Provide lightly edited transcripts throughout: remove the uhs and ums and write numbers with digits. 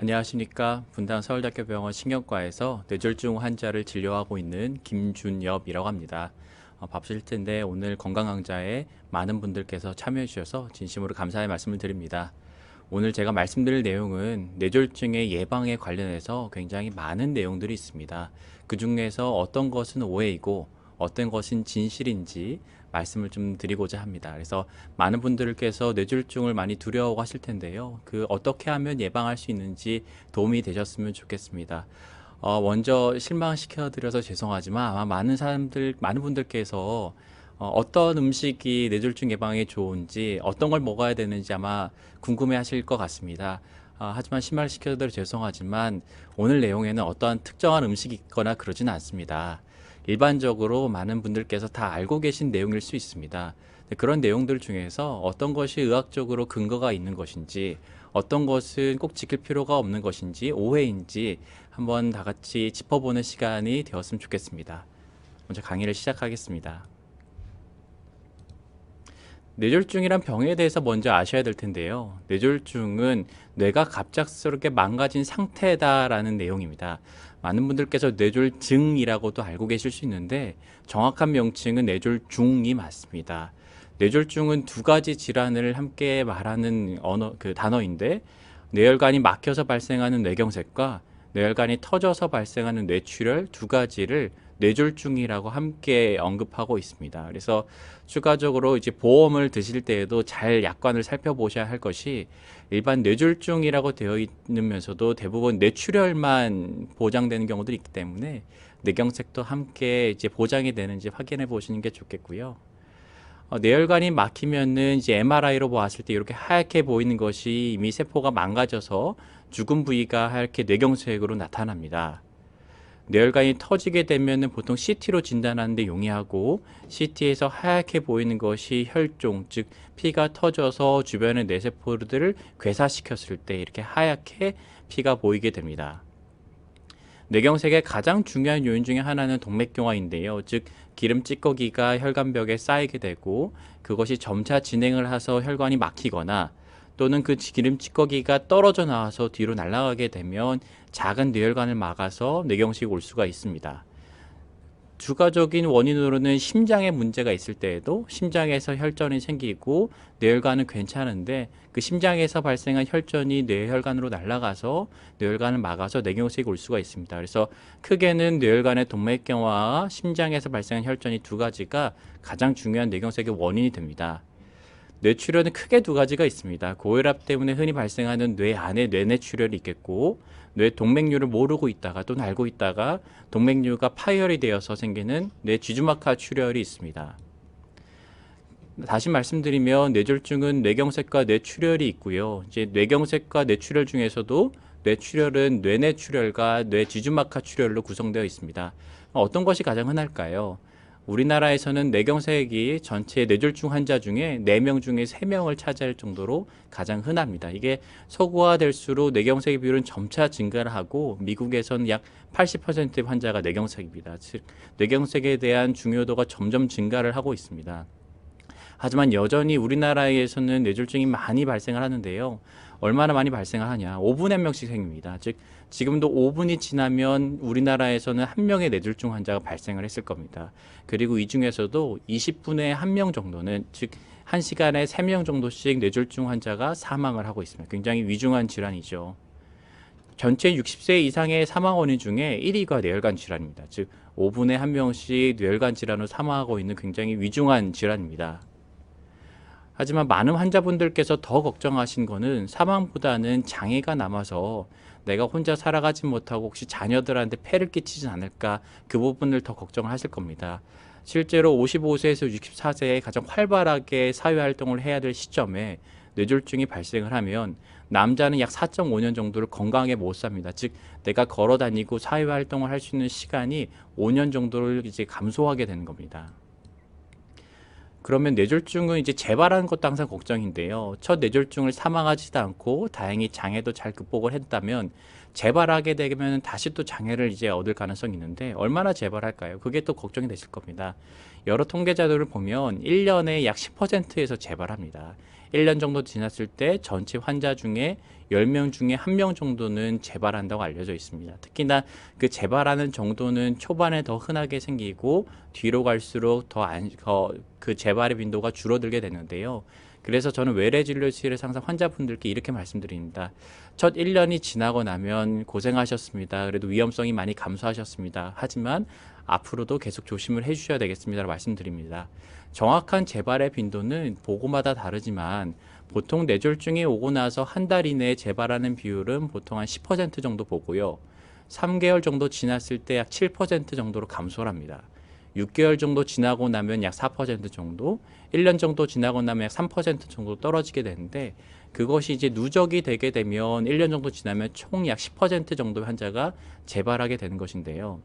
안녕하십니까. 분당 서울대학교병원 신경과에서 뇌졸중 환자를 진료하고 있는 김준엽이라고 합니다. 바쁘실 텐데 오늘 건강강좌에 많은 분들께서 참여해 주셔서 진심으로 감사의 말씀을 드립니다. 오늘 제가 말씀드릴 내용은 뇌졸중의 예방에 관련해서 굉장히 많은 내용들이 있습니다. 그 중에서 어떤 것은 오해이고 어떤 것은 진실인지 말씀을 좀 드리고자 합니다. 그래서 많은 분들께서 뇌졸중을 많이 두려워하실 텐데요. 어떻게 하면 예방할 수 있는지 도움이 되셨으면 좋겠습니다. 먼저 실망시켜 드려서 죄송하지만 아마 많은 분들께서 어떤 음식이 뇌졸중 예방에 좋은지, 어떤 걸 먹어야 되는지 아마 궁금해 하실 것 같습니다. 하지만 실망시켜 드려 죄송하지만 오늘 내용에는 어떠한 특정한 음식이 있거나 그러지는 않습니다. 일반적으로 많은 분들께서 다 알고 계신 내용일 수 있습니다. 그런 내용들 중에서 어떤 것이 의학적으로 근거가 있는 것인지, 어떤 것은 꼭 지킬 필요가 없는 것인지, 오해인지 한번 다 같이 짚어보는 시간이 되었으면 좋겠습니다. 먼저 강의를 시작하겠습니다. 뇌졸중이란 병에 대해서 먼저 아셔야 될 텐데요. 뇌졸중은 뇌가 갑작스럽게 망가진 상태다라는 내용입니다. 많은 분들께서 뇌졸증이라고도 알고 계실 수 있는데 정확한 명칭은 뇌졸중이 맞습니다. 뇌졸중은 두 가지 질환을 함께 말하는 단어인데 뇌혈관이 막혀서 발생하는 뇌경색과 뇌혈관이 터져서 발생하는 뇌출혈 두 가지를 뇌졸중이라고 함께 언급하고 있습니다. 그래서 추가적으로 이제 보험을 드실 때에도 잘 약관을 살펴보셔야 할 것이 일반 뇌졸중이라고 되어 있으면서도 대부분 뇌출혈만 보장되는 경우들이 있기 때문에 뇌경색도 함께 이제 보장이 되는지 확인해 보시는 게 좋겠고요. 뇌혈관이 막히면은 이제 MRI로 보았을 때 이렇게 하얗게 보이는 것이 이미 세포가 망가져서 죽은 부위가 하얗게 뇌경색으로 나타납니다. 뇌혈관이 터지게 되면 보통 CT로 진단하는데 용이하고 CT에서 하얗게 보이는 것이 혈종, 즉 피가 터져서 주변의 뇌세포들을 괴사시켰을 때 이렇게 하얗게 피가 보이게 됩니다. 뇌경색의 가장 중요한 요인 중에 하나는 동맥경화인데요. 즉 기름 찌꺼기가 혈관벽에 쌓이게 되고 그것이 점차 진행을 해서 혈관이 막히거나 또는 그 기름 찌꺼기가 떨어져 나와서 뒤로 날아가게 되면 작은 뇌혈관을 막아서 뇌경색이 올 수가 있습니다. 주가적인 원인으로는 심장에 문제가 있을 때에도 심장에서 혈전이 생기고 뇌혈관은 괜찮은데 그 심장에서 발생한 혈전이 뇌혈관으로 날아가서 뇌혈관을 막아서 뇌경색이 올 수가 있습니다. 그래서 크게는 뇌혈관의 동맥경화와 심장에서 발생한 혈전이 두 가지가 가장 중요한 뇌경색의 원인이 됩니다. 뇌출혈은 크게 두 가지가 있습니다. 고혈압 때문에 흔히 발생하는 뇌 안에 뇌내출혈이 있겠고 뇌 동맥류를 모르고 있다가 또는 알고 있다가 동맥류가 파열이 되어서 생기는 뇌 쥐주막하 출혈이 있습니다. 다시 말씀드리면 뇌졸중은 뇌경색과 뇌출혈이 있고요. 이제 뇌경색과 뇌출혈 중에서도 뇌출혈은 뇌내출혈과 뇌쥐주막하 출혈로 구성되어 있습니다. 어떤 것이 가장 흔할까요? 우리나라에서는 뇌경색이 전체 뇌졸중 환자 중에 4명 중에 3명을 차지할 정도로 가장 흔합니다. 이게 서구화될수록 뇌경색의 비율은 점차 증가를 하고 미국에서는 약 80%의 환자가 뇌경색입니다. 즉 뇌경색에 대한 중요도가 점점 증가를 하고 있습니다. 하지만 여전히 우리나라에서는 뇌졸중이 많이 발생을 하는데요. 얼마나 많이 발생을 하냐? 5분에 한 명씩 생깁니다. 즉 지금도 5분이 지나면 우리나라에서는 한 명의 뇌졸중 환자가 발생을 했을 겁니다. 그리고 이 중에서도 20분에 한 명 정도는 즉 1시간에 3명 정도씩 뇌졸중 환자가 사망을 하고 있습니다. 굉장히 위중한 질환이죠. 전체 60세 이상의 사망 원인 중에 1위가 뇌혈관 질환입니다. 즉 5분에 한 명씩 뇌혈관 질환으로 사망하고 있는 굉장히 위중한 질환입니다. 하지만 많은 환자분들께서 더 걱정하신 거는 사망보다는 장애가 남아서 내가 혼자 살아가지 못하고 혹시 자녀들한테 폐를 끼치진 않을까 그 부분을 더 걱정을 하실 겁니다. 실제로 55세에서 64세에 가장 활발하게 사회활동을 해야 될 시점에 뇌졸중이 발생을 하면 남자는 약 4.5년 정도를 건강하게 못 삽니다. 즉 내가 걸어 다니고 사회활동을 할 수 있는 시간이 5년 정도를 이제 감소하게 되는 겁니다. 그러면 뇌졸중은 이제 재발하는 것도 항상 걱정인데요. 첫 뇌졸중을 사망하지도 않고 다행히 장애도 잘 극복을 했다면 재발하게 되면 다시 또 장애를 이제 얻을 가능성이 있는데 얼마나 재발할까요? 그게 또 걱정이 되실 겁니다. 여러 통계 자료를 보면 1년에 약 10%에서 재발합니다. 1년 정도 지났을 때 전체 환자 중에 10명 중에 1명 정도는 재발한다고 알려져 있습니다. 특히나 그 재발하는 정도는 초반에 더 흔하게 생기고 뒤로 갈수록 그 재발의 빈도가 줄어들게 되는데요. 그래서 저는 외래진료실에서 항상 환자분들께 이렇게 말씀드립니다. 첫 1년이 지나고 나면 고생하셨습니다. 그래도 위험성이 많이 감소하셨습니다. 하지만 앞으로도 계속 조심을 해주셔야 되겠습니다라고 말씀드립니다. 정확한 재발의 빈도는 보고마다 다르지만 보통 뇌졸중이 오고 나서 한 달 이내에 재발하는 비율은 보통 한 10% 정도 보고요. 3개월 정도 지났을 때 약 7% 정도로 감소를 합니다. 6개월 정도 지나고 나면 약 4% 정도, 1년 정도 지나고 나면 약 3% 정도 떨어지게 되는데 그것이 이제 누적이 되게 되면 1년 정도 지나면 총 약 10% 정도의 환자가 재발하게 되는 것인데요.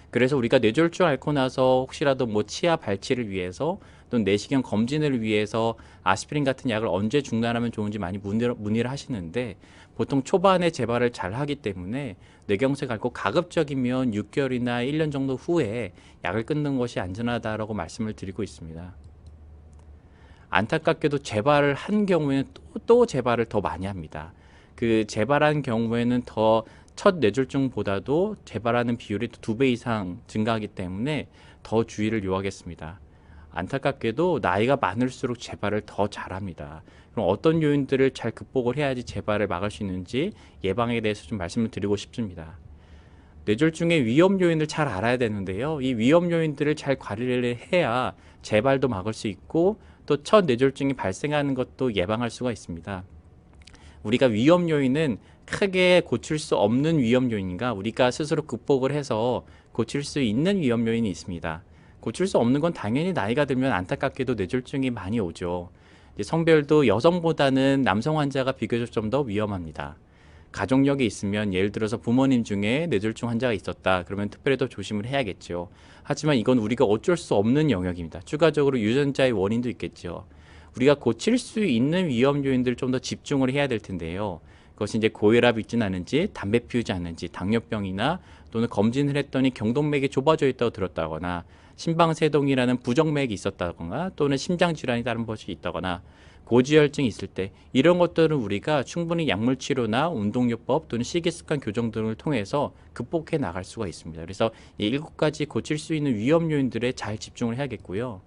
그래서 우리가 뇌졸중 앓고 나서 혹시라도 뭐 치아 발치를 위해서 또는 내시경 검진을 위해서 아스피린 같은 약을 언제 중단하면 좋은지 많이 문의를 하시는데 보통 초반에 재발을 잘 하기 때문에 뇌경색 앓고 가급적이면 6개월이나 1년 정도 후에 약을 끊는 것이 안전하다라고 말씀을 드리고 있습니다. 안타깝게도 재발을 한 경우에는 또 재발을 더 많이 합니다. 그 재발한 경우에는 더 첫 뇌졸중보다도 재발하는 비율이 2배 이상 증가하기 때문에 더 주의를 요하겠습니다. 안타깝게도 나이가 많을수록 재발을 더 잘합니다. 그럼 어떤 요인들을 잘 극복을 해야지 재발을 막을 수 있는지 예방에 대해서 좀 말씀을 드리고 싶습니다. 뇌졸중의 위험 요인을 잘 알아야 되는데요. 이 위험 요인들을 잘 관리를 해야 재발도 막을 수 있고 또 첫 뇌졸중이 발생하는 것도 예방할 수가 있습니다. 우리가 위험 요인은 크게 고칠 수 없는 위험 요인인가 우리가 스스로 극복을 해서 고칠 수 있는 위험 요인이 있습니다. 고칠 수 없는 건 당연히 나이가 들면 안타깝게도 뇌졸중이 많이 오죠. 성별도 여성보다는 남성 환자가 비교적 좀 더 위험합니다. 가족력이 있으면 예를 들어서 부모님 중에 뇌졸중 환자가 있었다. 그러면 특별히 더 조심을 해야겠죠. 하지만 이건 우리가 어쩔 수 없는 영역입니다. 추가적으로 유전자의 원인도 있겠죠. 우리가 고칠 수 있는 위험 요인들을 좀 더 집중을 해야 될 텐데요. 그것이 이제 고혈압이 있지는 않은지, 담배 피우지 않는지, 당뇨병이나 또는 검진을 했더니 경동맥이 좁아져 있다고 들었다거나 심방세동이라는 부정맥이 있었다거나 또는 심장질환이 다른 것이 있다거나 고지혈증이 있을 때 이런 것들은 우리가 충분히 약물치료나 운동요법 또는 식이습관 교정 등을 통해서 극복해 나갈 수가 있습니다. 그래서 이 7가지 고칠 수 있는 위험 요인들에 잘 집중을 해야겠고요.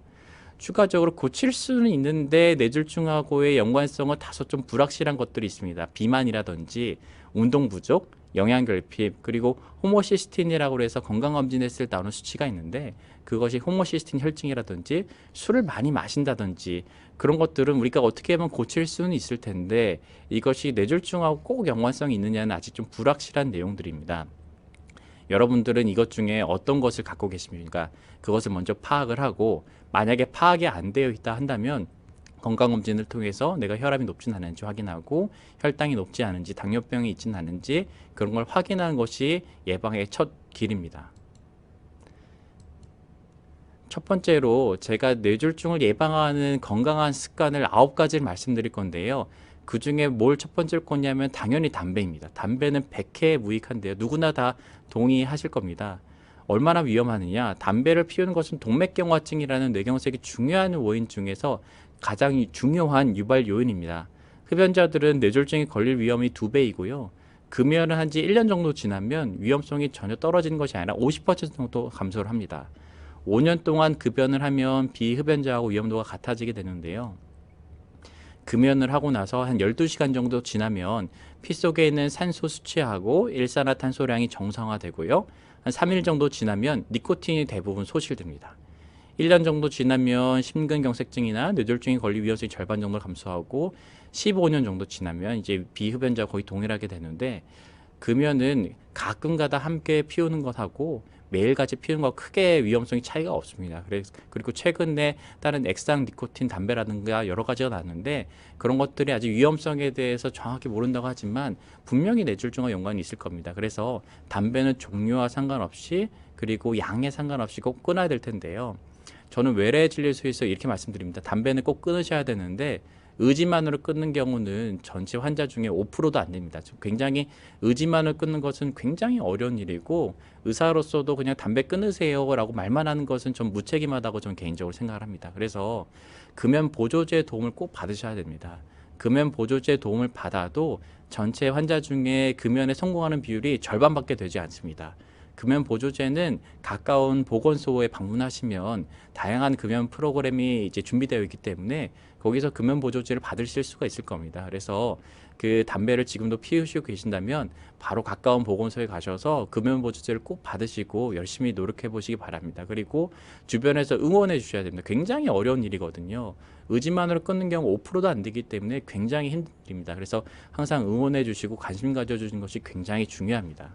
추가적으로 고칠 수는 있는데 뇌졸중하고의 연관성은 다소 좀 불확실한 것들이 있습니다. 비만이라든지 운동 부족, 영양결핍, 그리고 호모시스틴이라고 해서 건강검진했을 때 나오는 수치가 있는데 그것이 호모시스틴 혈증이라든지 술을 많이 마신다든지 그런 것들은 우리가 어떻게 하면 고칠 수는 있을 텐데 이것이 뇌졸중하고 꼭 연관성이 있느냐는 아직 좀 불확실한 내용들입니다. 여러분들은 이것 중에 어떤 것을 갖고 계십니까? 그것을 먼저 파악을 하고 만약에 파악이 안 되어 있다 한다면 건강검진을 통해서 내가 혈압이 높진 않은지 확인하고 혈당이 높지 않은지 당뇨병이 있지는 않은지 그런 걸 확인하는 것이 예방의 첫 길입니다. 첫 번째로 제가 뇌졸중을 예방하는 건강한 습관을 9가지를 말씀드릴 건데요. 그 중에 뭘 첫 번째로 꼽냐면 당연히 담배입니다. 담배는 백해 무익한데요. 누구나 다 동의하실 겁니다. 얼마나 위험하느냐. 담배를 피우는 것은 동맥경화증이라는 뇌경색이 중요한 원인 중에서 가장 중요한 유발 요인입니다. 흡연자들은 뇌졸중에 걸릴 위험이 2배이고요. 금연을 한 지 1년 정도 지나면 위험성이 전혀 떨어지는 것이 아니라 50% 정도 감소를 합니다. 5년 동안 급연을 하면 비흡연자하고 위험도가 같아지게 되는데요. 금연을 하고 나서 한 12시간 정도 지나면 피 속에 있는 산소 수치하고 일산화탄소량이 정상화되고요. 한 3일 정도 지나면 니코틴이 대부분 소실됩니다. 1년 정도 지나면 심근경색증이나 뇌졸중에 걸릴 위험성이 절반 정도 감소하고 15년 정도 지나면 이제 비흡연자와 거의 동일하게 되는데 금연은 가끔가다 함께 피우는 것하고 매일같이 피우는 것 크게 위험성이 차이가 없습니다. 그리고 최근에 다른 액상 니코틴 담배라든가 여러 가지가 나왔는데 그런 것들이 아직 위험성에 대해서 정확히 모른다고 하지만 분명히 뇌졸중과 연관이 있을 겁니다. 그래서 담배는 종류와 상관없이 그리고 양에 상관없이 꼭 끊어야 될 텐데요. 저는 외래진료소에서 이렇게 말씀드립니다. 담배는 꼭 끊으셔야 되는데 의지만으로 끊는 경우는 전체 환자 중에 5%도 안 됩니다. 굉장히 의지만으로 끊는 것은 굉장히 어려운 일이고 의사로서도 그냥 담배 끊으세요라고 말만 하는 것은 좀 무책임하다고 저는 개인적으로 생각을 합니다. 그래서 금연 보조제 도움을 꼭 받으셔야 됩니다. 금연 보조제 도움을 받아도 전체 환자 중에 금연에 성공하는 비율이 절반밖에 되지 않습니다. 금연 보조제는 가까운 보건소에 방문하시면 다양한 금연 프로그램이 이제 준비되어 있기 때문에 거기서 금연 보조제를 받으실 수가 있을 겁니다. 그래서 그 담배를 지금도 피우시고 계신다면 바로 가까운 보건소에 가셔서 금연 보조제를 꼭 받으시고 열심히 노력해 보시기 바랍니다. 그리고 주변에서 응원해 주셔야 됩니다. 굉장히 어려운 일이거든요. 의지만으로 끊는 경우 5%도 안 되기 때문에 굉장히 힘든 일입니다. 그래서 항상 응원해 주시고 관심 가져주는 것이 굉장히 중요합니다.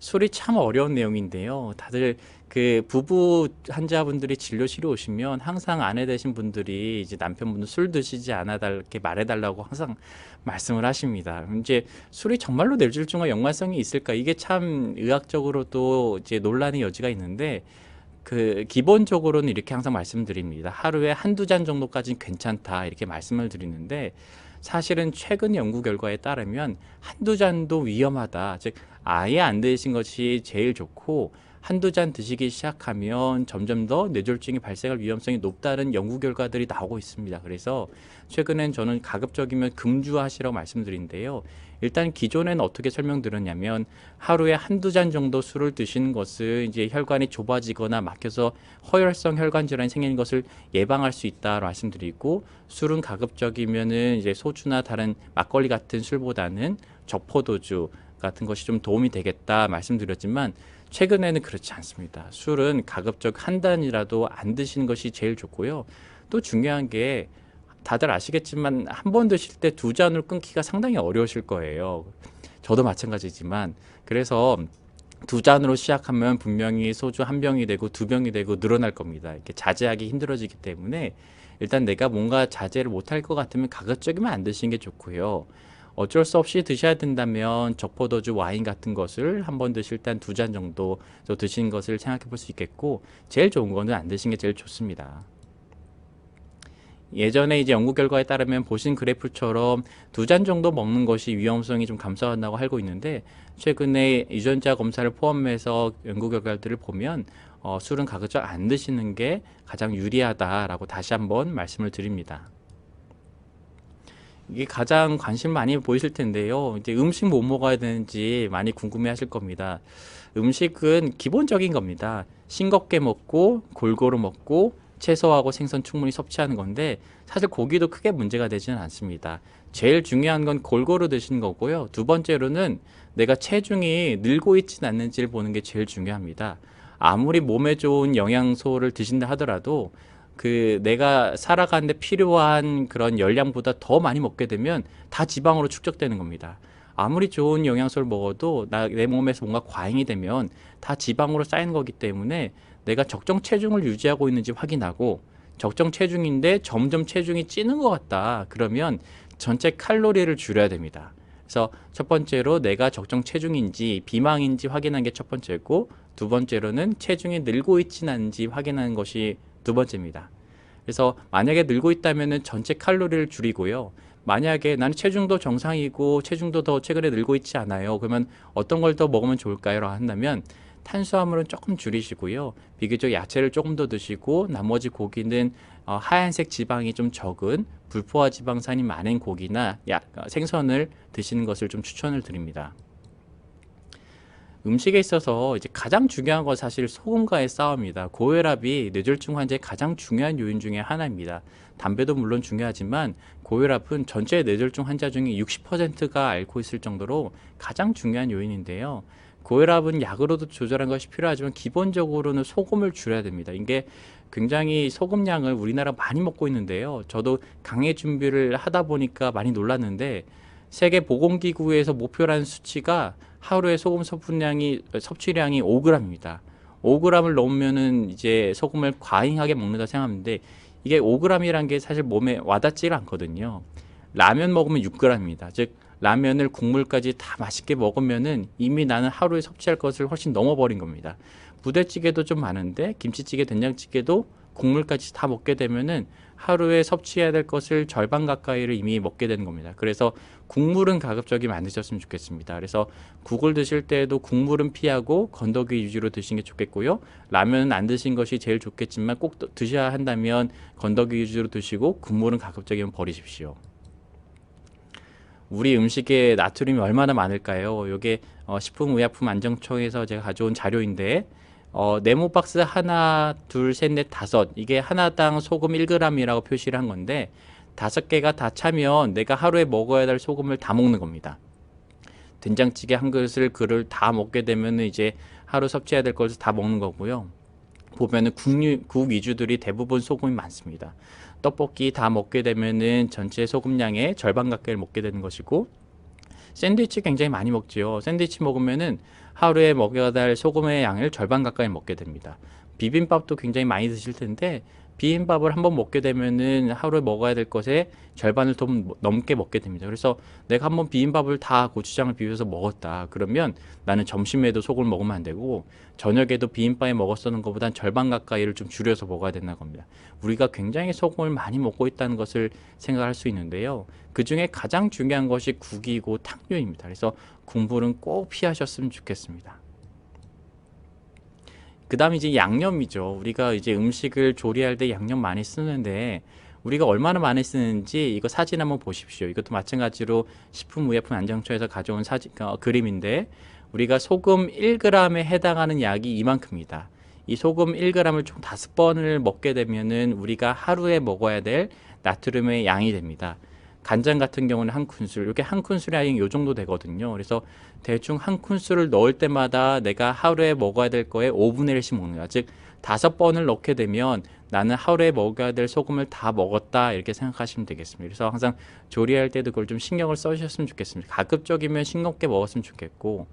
술이 참 어려운 내용인데요. 다들 그 부부 환자분들이 진료실에 오시면 항상 아내 되신 분들이 이제 남편분은 술 드시지 않게 말해달라고 항상 말씀을 하십니다. 이제 술이 정말로 뇌졸중과 연관성이 있을까? 이게 참 의학적으로도 이제 논란의 여지가 있는데 그 기본적으로는 이렇게 항상 말씀드립니다. 하루에 한두 잔 정도까지는 괜찮다 이렇게 말씀을 드리는데 사실은 최근 연구 결과에 따르면 한두 잔도 위험하다. 즉 아예 안 드신 것이 제일 좋고 한두 잔 드시기 시작하면 점점 더 뇌졸중이 발생할 위험성이 높다는 연구 결과들이 나오고 있습니다. 그래서 최근엔 저는 가급적이면 금주하시라고 말씀드린데요. 일단 기존에는 어떻게 설명드렸냐면 하루에 한두 잔 정도 술을 드시는 것은 이제 혈관이 좁아지거나 막혀서 허혈성 혈관 질환이 생기는 것을 예방할 수 있다고 말씀드리고 술은 가급적이면은 이제 소주나 다른 막걸리 같은 술보다는 적포도주 같은 것이 좀 도움이 되겠다 말씀드렸지만 최근에는 그렇지 않습니다. 술은 가급적 한 잔이라도 안 드시는 것이 제일 좋고요. 또 중요한 게 다들 아시겠지만 한 번 드실 때 두 잔을 끊기가 상당히 어려우실 거예요. 저도 마찬가지지만 그래서 두 잔으로 시작하면 분명히 소주 한 병이 되고 두 병이 되고 늘어날 겁니다. 이렇게 자제하기 힘들어지기 때문에 일단 내가 뭔가 자제를 못할 것 같으면 가급적이면 안 드시는 게 좋고요. 어쩔 수 없이 드셔야 된다면 적포도주 와인 같은 것을 한 번 드실 때 한 두 잔 정도 드시는 것을 생각해 볼 수 있겠고 제일 좋은 거는 안 드시는 게 제일 좋습니다. 예전에 이제 연구 결과에 따르면 보신 그래프처럼 두 잔 정도 먹는 것이 위험성이 좀 감소한다고 알고 있는데 최근에 유전자 검사를 포함해서 연구 결과들을 보면 술은 가급적 안 드시는 게 가장 유리하다라고 다시 한번 말씀을 드립니다. 이게 가장 관심 많이 보이실 텐데요. 이제 음식 뭐 먹어야 되는지 많이 궁금해 하실 겁니다. 음식은 기본적인 겁니다. 싱겁게 먹고 골고루 먹고 채소하고 생선 충분히 섭취하는 건데 사실 고기도 크게 문제가 되지는 않습니다. 제일 중요한 건 골고루 드시는 거고요. 두 번째로는 내가 체중이 늘고 있지는 않는지를 보는 게 제일 중요합니다. 아무리 몸에 좋은 영양소를 드신다 하더라도 그 내가 살아가는데 필요한 그런 열량보다 더 많이 먹게 되면 다 지방으로 축적되는 겁니다. 아무리 좋은 영양소를 먹어도 내 몸에서 뭔가 과잉이 되면 다 지방으로 쌓이는 거기 때문에 내가 적정 체중을 유지하고 있는지 확인하고 적정 체중인데 점점 체중이 찌는 것 같다. 그러면 전체 칼로리를 줄여야 됩니다. 그래서 첫 번째로 내가 적정 체중인지 비만인지 확인하는 게 첫 번째고 두 번째로는 체중이 늘고 있지는 않은지 확인하는 것이 두 번째입니다. 그래서 만약에 늘고 있다면 전체 칼로리를 줄이고요. 만약에 나는 체중도 정상이고 체중도 더 최근에 늘고 있지 않아요. 그러면 어떤 걸 더 먹으면 좋을까요? 라고 한다면 탄수화물은 조금 줄이시고요. 비교적 야채를 조금 더 드시고 나머지 고기는 하얀색 지방이 좀 적은 불포화 지방산이 많은 고기나 생선을 드시는 것을 좀 추천을 드립니다. 음식에 있어서 이제 가장 중요한 건 사실 소금과의 싸움입니다. 고혈압이 뇌졸중 환자의 가장 중요한 요인 중에 하나입니다. 담배도 물론 중요하지만 고혈압은 전체 뇌졸중 환자 중에 60%가 앓고 있을 정도로 가장 중요한 요인인데요. 고혈압은 약으로도 조절하는 것이 필요하지만 기본적으로는 소금을 줄여야 됩니다. 이게 굉장히 소금량을 우리나라 많이 먹고 있는데요. 저도 강의 준비를 하다 보니까 많이 놀랐는데 세계보건기구에서 목표라는 수치가 하루에 소금 섭취량이 5g입니다. 5g을 넘으면은 이제 소금을 과잉하게 먹는다 생각하는데 이게 5g이란 게 사실 몸에 와닿지가 않거든요. 라면 먹으면 6g입니다. 즉 라면을 국물까지 다 맛있게 먹으면은 이미 나는 하루에 섭취할 것을 훨씬 넘어버린 겁니다. 부대찌개도 좀 많은데 김치찌개, 된장찌개도 곡물까지 다 먹게 되면은 하루에 섭취해야 될 것을 절반 가까이를 이미 먹게 되는 겁니다. 그래서 국물은 가급적이면 안 드셨으면 좋겠습니다. 그래서 국을 드실 때에도 국물은 피하고 건더기 위주로 드시는 게 좋겠고요. 라면은 안 드신 것이 제일 좋겠지만 꼭 드셔야 한다면 건더기 위주로 드시고 국물은 가급적이면 버리십시오. 우리 음식에 나트륨이 얼마나 많을까요? 이게 식품의약품안전처에서 제가 가져온 자료인데 네모 박스 하나, 둘, 셋, 넷, 다섯 이게 하나당 소금 1g이라고 표시를 한 건데 5개가 다 차면 내가 하루에 먹어야 될 소금을 다 먹는 겁니다. 된장찌개 한 그릇을 다 먹게 되면 이제 하루 섭취해야 될 것을 다 먹는 거고요. 보면은 국 위주들이 대부분 소금이 많습니다. 떡볶이 다 먹게 되면은 전체 소금량의 절반 가까이를 먹게 되는 것이고, 샌드위치 굉장히 많이 먹지요. 샌드위치 먹으면은 하루에 먹어야 될 소금의 양을 절반 가까이 먹게 됩니다. 비빔밥도 굉장히 많이 드실 텐데 비빔밥을 한번 먹게 되면은 하루에 먹어야 될 것의 절반을 좀 넘게 먹게 됩니다. 그래서 내가 한번 비빔밥을 다 고추장을 비벼서 먹었다. 그러면 나는 점심에도 소금을 먹으면 안 되고 저녁에도 비빔밥에 먹었었는 것보단 절반 가까이를 좀 줄여서 먹어야 된다는 겁니다. 우리가 굉장히 소금을 많이 먹고 있다는 것을 생각할 수 있는데요. 그 중에 가장 중요한 것이 국이고 탕류입니다. 그래서 국물은 꼭 피하셨으면 좋겠습니다. 그 다음에 이제 양념이죠. 우리가 이제 음식을 조리할 때 양념 많이 쓰는데 우리가 얼마나 많이 쓰는지 이거 사진 한번 보십시오. 이것도 마찬가지로 식품의약품안전처에서 가져온 그림인데 우리가 소금 1g에 해당하는 약이 이만큼입니다. 이 소금 1g을 총 5번을 먹게 되면은 우리가 하루에 먹어야 될 나트륨의 양이 됩니다. 간장 같은 경우는 한 큰술, 이게 한 큰술이 아닌 요 정도 되거든요. 그래서 대충 한 큰술을 넣을 때마다 내가 하루에 먹어야 될 거에 5분의 1씩 먹는 거야. 즉 5번을 넣게 되면 나는 하루에 먹어야 될 소금을 다 먹었다 이렇게 생각하시면 되겠습니다. 그래서 항상 조리할 때도 그걸 좀 신경을 써주셨으면 좋겠습니다. 가급적이면 싱겁게 먹었으면 좋겠고,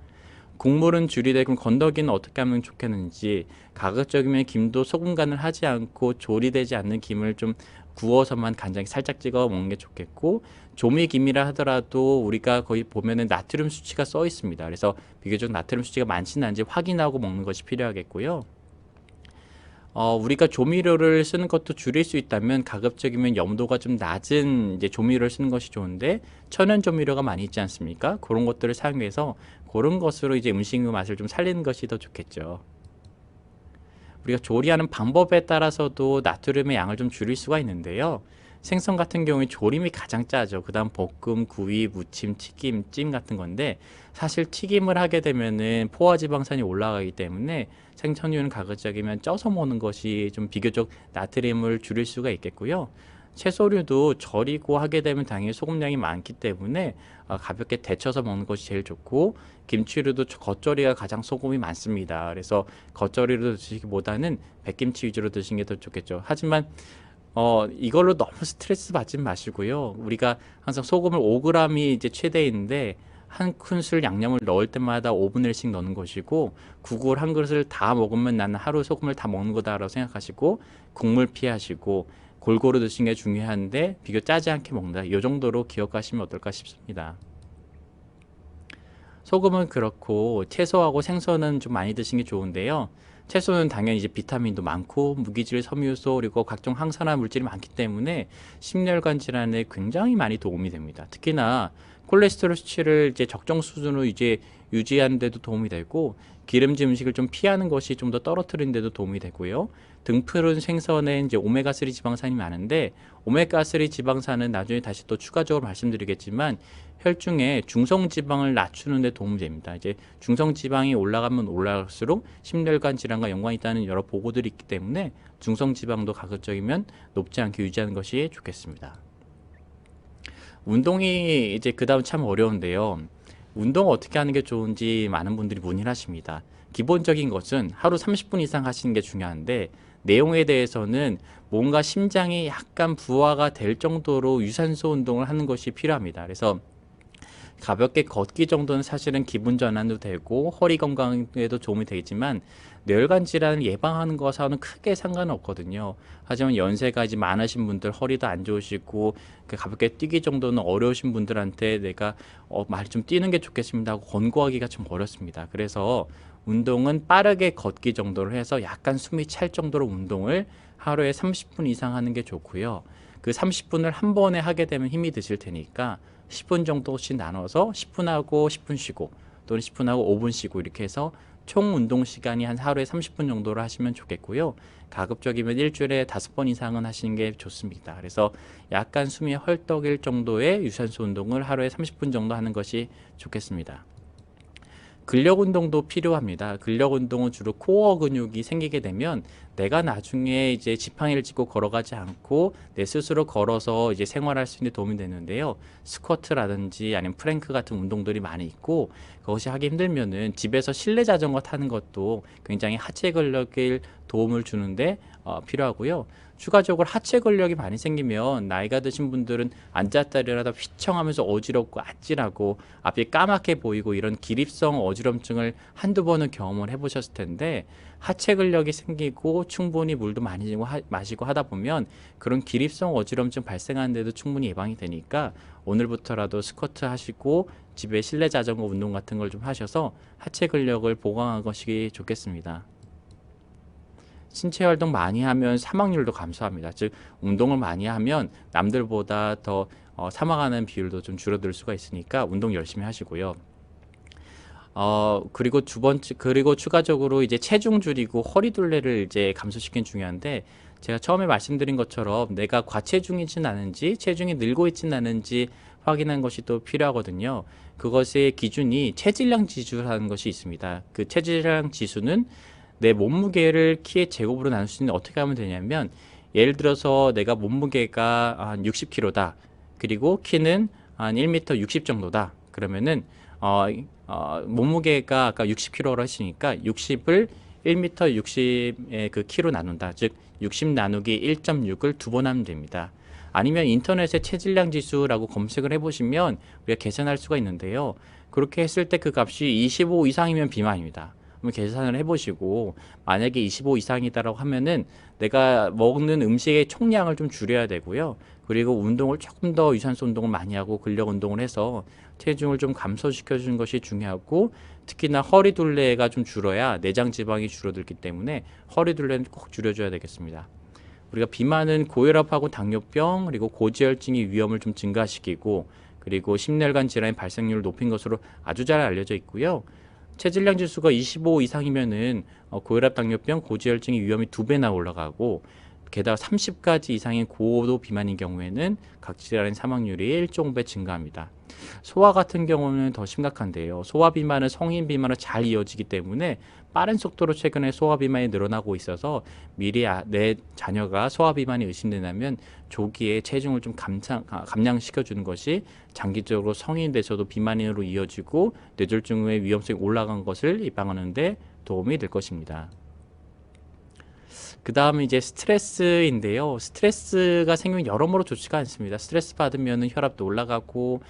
국물은 줄이되 그럼 건더기는 어떻게 하면 좋겠는지, 가급적이면 김도 소금 간을 하지 않고 조리되지 않는 김을 좀 구워서만 간장에 살짝 찍어 먹는 게 좋겠고, 조미김이라 하더라도 우리가 거기 보면은 나트륨 수치가 써 있습니다. 그래서 비교적 나트륨 수치가 많지는 않은지 확인하고 먹는 것이 필요하겠고요. 우리가 조미료를 쓰는 것도 줄일 수 있다면 가급적이면 염도가 좀 낮은 이제 조미료를 쓰는 것이 좋은데, 천연 조미료가 많이 있지 않습니까? 그런 것들을 사용해서 그런 것으로 이제 음식의 맛을 좀 살리는 것이 더 좋겠죠. 우리가 조리하는 방법에 따라서도 나트륨의 양을 좀 줄일 수가 있는데요. 생선 같은 경우에 조림이 가장 짜죠. 그 다음 볶음, 구이, 무침, 튀김, 찜 같은 건데, 사실 튀김을 하게 되면은 포화지방산이 올라가기 때문에 생선류는 가급적이면 쪄서 먹는 것이 좀 비교적 나트륨을 줄일 수가 있겠고요. 채소류도 절이고 하게 되면 당연히 소금량이 많기 때문에 가볍게 데쳐서 먹는 것이 제일 좋고, 김치류도 겉절이가 가장 소금이 많습니다. 그래서 겉절이로 드시기보다는 백김치 위주로 드시는 게 더 좋겠죠. 하지만 이걸로 너무 스트레스 받지 마시고요. 우리가 항상 소금을 5g이 이제 최대인데 한 큰술 양념을 넣을 때마다 5분의 1씩 넣는 것이고, 국을 한 그릇을 다 먹으면 나는 하루 소금을 다 먹는 거다라고 생각하시고 국물 피하시고 골고루 드시는 게 중요한데 비교 짜지 않게 먹는다. 이 정도로 기억하시면 어떨까 싶습니다. 소금은 그렇고 채소하고 생선은 좀 많이 드시는 게 좋은데요. 채소는 당연히 이제 비타민도 많고 무기질, 섬유소 그리고 각종 항산화 물질이 많기 때문에 심혈관 질환에 굉장히 많이 도움이 됩니다. 특히나 콜레스테롤 수치를 이제 적정 수준으로 이제 유지하는 데도 도움이 되고, 기름진 음식을 좀 피하는 것이 좀 더 떨어뜨리는 데도 도움이 되고요. 등푸른 생선에 이제 오메가3 지방산이 많은데, 오메가3 지방산은 나중에 다시 또 추가적으로 말씀드리겠지만 혈중에 중성 지방을 낮추는 데 도움이 됩니다. 이제 중성 지방이 올라가면 올라갈수록 심혈관 질환과 연관이 있다는 여러 보고들이 있기 때문에 중성 지방도 가급적이면 높지 않게 유지하는 것이 좋겠습니다. 운동이 이제 그 다음 참 어려운데요. 운동 어떻게 하는 게 좋은지 많은 분들이 문의를 하십니다. 기본적인 것은 하루 30분 이상 하시는 게 중요한데, 내용에 대해서는 뭔가 심장이 약간 부하가 될 정도로 유산소 운동을 하는 것이 필요합니다. 그래서 가볍게 걷기 정도는 사실은 기분 전환도 되고 허리 건강에도 도움이 되지만 뇌혈관 질환을 예방하는 것하고는 크게 상관은 없거든요. 하지만 연세가 이제 많으신 분들, 허리도 안 좋으시고 가볍게 뛰기 정도는 어려우신 분들한테 내가 많이 좀 뛰는 게 좋겠습니다 하고 권고하기가 좀 어렵습니다. 그래서 운동은 빠르게 걷기 정도로 해서 약간 숨이 찰 정도로 운동을 하루에 30분 이상 하는 게 좋고요. 그 30분을 한 번에 하게 되면 힘이 드실 테니까 10분 정도씩 나눠서 10분 하고 10분 쉬고 또는 10분 하고 5분 쉬고 이렇게 해서 총 운동 시간이 한 하루에 30분 정도로 하시면 좋겠고요. 가급적이면 일주일에 5번 이상은 하시는 게 좋습니다. 그래서 약간 숨이 헐떡일 정도의 유산소 운동을 하루에 30분 정도 하는 것이 좋겠습니다. 근력 운동도 필요합니다. 근력 운동은 주로 코어 근육이 생기게 되면 내가 나중에 이제 지팡이를 짚고 걸어가지 않고 내 스스로 걸어서 이제 생활할 수 있는 도움이 되는데요. 스쿼트라든지 아니면 프랭크 같은 운동들이 많이 있고, 그것이 하기 힘들면은 집에서 실내 자전거 타는 것도 굉장히 하체 근력에 도움을 주는데 필요하고요. 추가적으로 하체 근력이 많이 생기면 나이가 드신 분들은 앉았다 일어나다 휘청하면서 어지럽고 아찔하고 앞이 까맣게 보이고 이런 기립성 어지럼증을 한두 번은 경험을 해보셨을 텐데, 하체 근력이 생기고 충분히 물도 많이 마시고 하다 보면 그런 기립성 어지럼증 발생하는데도 충분히 예방이 되니까 오늘부터라도 스쿼트 하시고 집에 실내 자전거 운동 같은 걸 좀 하셔서 하체 근력을 보강하는 것이 좋겠습니다. 신체 활동 많이 하면 사망률도 감소합니다. 즉 운동을 많이 하면 남들보다 더 사망하는 비율도 좀 줄어들 수가 있으니까 운동 열심히 하시고요. 그리고 추가적으로 이제 체중 줄이고 허리 둘레를 이제 감소시키는 중요한데, 제가 처음에 말씀드린 것처럼 내가 과체중이진 않은지 체중이 늘고 있진 않은지 확인하는 것이 또 필요하거든요. 그것의 기준이 체질량 지수라는 것이 있습니다. 그 체질량 지수는 내 몸무게를 키의 제곱으로 나눌 수 있는, 어떻게 하면 되냐면, 예를 들어서 내가 몸무게가 한 60kg다. 그리고 키는 한 1m 60 정도다. 그러면은 몸무게가 아까 60kg로 하시니까 60을 1m 60의 그 키로 나눈다. 즉 60 나누기 1.6을 두 번 하면 됩니다. 아니면 인터넷에 체질량 지수라고 검색을 해보시면 우리가 계산할 수가 있는데요. 그렇게 했을 때 그 값이 25 이상이면 비만입니다. 한번 계산을 해보시고, 만약에 25 이상이다라고 하면은 내가 먹는 음식의 총량을 좀 줄여야 되고요. 그리고 운동을 조금 더 유산소 운동을 많이 하고 근력 운동을 해서 체중을 좀 감소시켜 주는 것이 중요하고, 특히나 허리 둘레가 좀 줄어야 내장 지방이 줄어들기 때문에 허리 둘레는 꼭 줄여줘야 되겠습니다. 우리가 비만은 고혈압하고 당뇨병 그리고 고지혈증의 위험을 좀 증가시키고, 그리고 심혈관 질환의 발생률을 높인 것으로 아주 잘 알려져 있고요. 체질량 지수가 25 이상이면은 고혈압, 당뇨병, 고지혈증의 위험이 2배나 올라가고, 게다가 30가지 이상의 고도 비만인 경우에는 각 질환의 사망률이 1.5배 증가합니다. 소아 같은 경우는 더 심각한데요. 소아 비만은 성인 비만으로 잘 이어지기 때문에 빠른 속도로 최근에 소아 비만이 늘어나고 있어서 미리 내 자녀가 소아 비만이 의심된다면 조기에 체중을 좀 감량시켜 주는 것이 장기적으로 성인 돼서도 비만으로 이어지고 뇌졸중의 위험성이 올라간 것을 예방하는 데 도움이 될 것입니다. 그 다음에 이제 스트레스인데요. 스트레스가 생기면 여러모로 좋지가 않습니다. 스트레스 받으면 혈압도 올라가고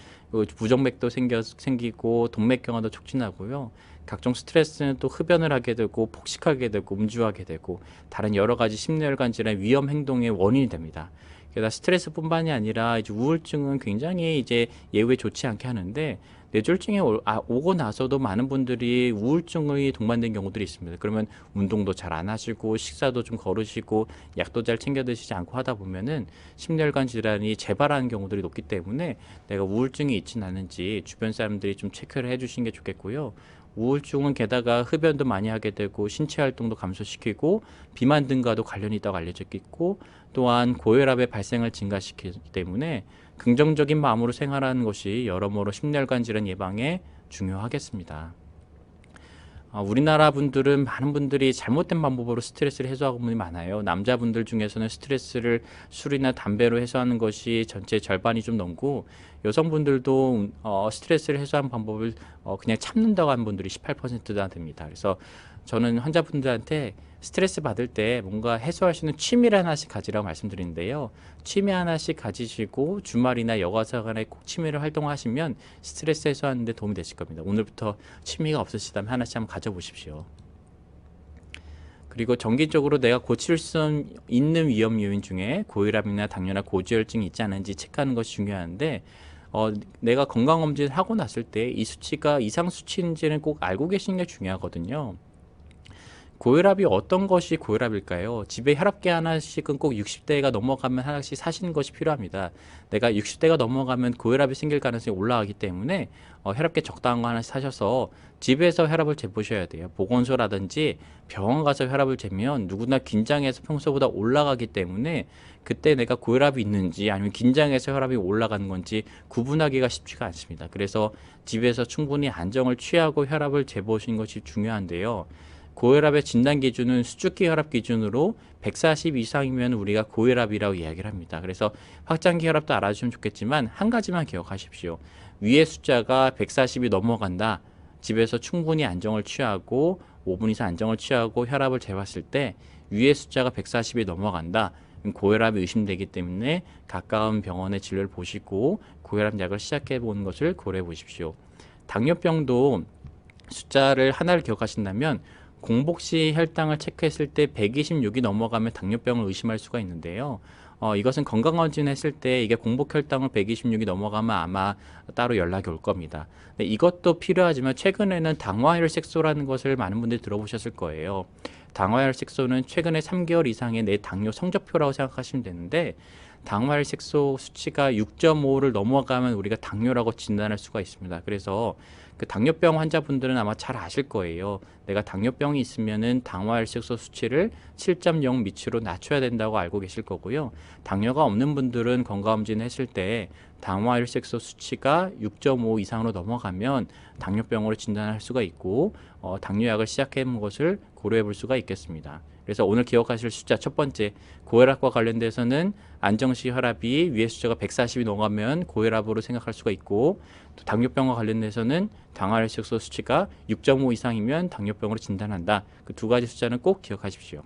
부정맥도 생기고 동맥경화도 촉진하고요. 각종 스트레스는 또 흡연을 하게 되고 폭식하게 되고 음주하게 되고 다른 여러 가지 심혈관 질환 위험 행동의 원인이 됩니다. 게다가 스트레스뿐만이 아니라 이제 우울증은 굉장히 이제 예후에 좋지 않게 하는데, 뇌졸중이 오고 나서도 많은 분들이 우울증의 동반된 경우들이 있습니다. 그러면 운동도 잘 안 하시고 식사도 좀 거르시고 약도 잘 챙겨 드시지 않고 하다 보면은 심혈관 질환이 재발하는 경우들이 높기 때문에 내가 우울증이 있지는 않은지 주변 사람들이 좀 체크를 해주시는 게 좋겠고요. 우울증은 게다가 흡연도 많이 하게 되고 신체 활동도 감소시키고 비만 등과도 관련이 있다고 알려져 있고, 또한 고혈압의 발생을 증가시키기 때문에 긍정적인 마음으로 생활하는 것이 여러모로 심혈관 질환 예방에 중요하겠습니다. 우리나라 분들은 많은 분들이 잘못된 방법으로 스트레스를 해소하는 분이 많아요. 남자분들 중에서는 스트레스를 술이나 담배로 해소하는 것이 전체 절반이 좀 넘고, 여성분들도 스트레스를 해소하는 방법을 그냥 참는다고 하는 분들이 18%나 됩니다. 그래서 저는 환자분들한테 스트레스 받을 때 뭔가 해소할 수 있는 취미를 하나씩 가지라고 말씀드리는데요. 취미 하나씩 가지시고 주말이나 여가시간에 꼭 취미를 활동하시면 스트레스 해소하는 데 도움이 되실 겁니다. 오늘부터 취미가 없으시다면 하나씩 한번 가져보십시오. 그리고 정기적으로 내가 고칠 수 있는 위험 요인 중에 고혈압이나 당뇨나 고지혈증이 있지 않은지 체크하는 것이 중요한데, 내가 건강검진을 하고 났을 때 이 수치가 이상 수치인지는 꼭 알고 계시는 게 중요하거든요. 고혈압이 어떤 것이 고혈압일까요? 집에 혈압계 하나씩은 꼭 60대가 넘어가면 하나씩 사시는 것이 필요합니다. 내가 60대가 넘어가면 고혈압이 생길 가능성이 올라가기 때문에 혈압계 적당한 거 하나씩 사셔서 집에서 혈압을 재보셔야 돼요. 보건소라든지 병원 가서 혈압을 재면 누구나 긴장해서 평소보다 올라가기 때문에 그때 내가 고혈압이 있는지 아니면 긴장해서 혈압이 올라가는 건지 구분하기가 쉽지가 않습니다. 그래서 집에서 충분히 안정을 취하고 혈압을 재보시는 것이 중요한데요. 고혈압의 진단 기준은 수축기 혈압 기준으로 140 이상이면 우리가 고혈압이라고 이야기를 합니다. 그래서 확장기 혈압도 알아주시면 좋겠지만 한 가지만 기억하십시오. 위의 숫자가 140이 넘어간다. 집에서 충분히 안정을 취하고 5분 이상 안정을 취하고 혈압을 재봤을 때 위의 숫자가 140이 넘어간다. 고혈압이 의심되기 때문에 가까운 병원의 진료를 보시고 고혈압 약을 시작해 보는 것을 고려해 보십시오. 당뇨병도 숫자를 하나를 기억하신다면 공복 시 혈당을 체크했을 때 126이 넘어가면 당뇨병을 의심할 수가 있는데요. 이것은 건강검진 했을 때 이게 공복 혈당을 126이 넘어가면 아마 따로 연락이 올 겁니다. 근데 이것도 필요하지만 최근에는 당화혈색소라는 것을 많은 분들이 들어보셨을 거예요. 당화혈색소는 최근에 3개월 이상의 내 당뇨 성적표라고 생각하시면 되는데 당화혈색소 수치가 6.5를 넘어가면 우리가 당뇨라고 진단할 수가 있습니다. 그래서 그 당뇨병 환자분들은 아마 잘 아실 거예요. 내가 당뇨병이 있으면은 당화혈색소 수치를 7.0 밑으로 낮춰야 된다고 알고 계실 거고요. 당뇨가 없는 분들은 건강검진 했을 때 당화혈색소 수치가 6.5 이상으로 넘어가면 당뇨병으로 진단할 수가 있고 당뇨약을 시작해 본 것을 고려해 볼 수가 있겠습니다. 그래서 오늘 기억하실 숫자 첫 번째, 고혈압과 관련돼서는 안정시 혈압이 위의 숫자가 140이 넘어가면 고혈압으로 생각할 수가 있고, 또 당뇨병과 관련돼서는 당화혈색소 수치가 6.5 이상이면 당뇨병으로 진단한다. 그 두 가지 숫자는 꼭 기억하십시오.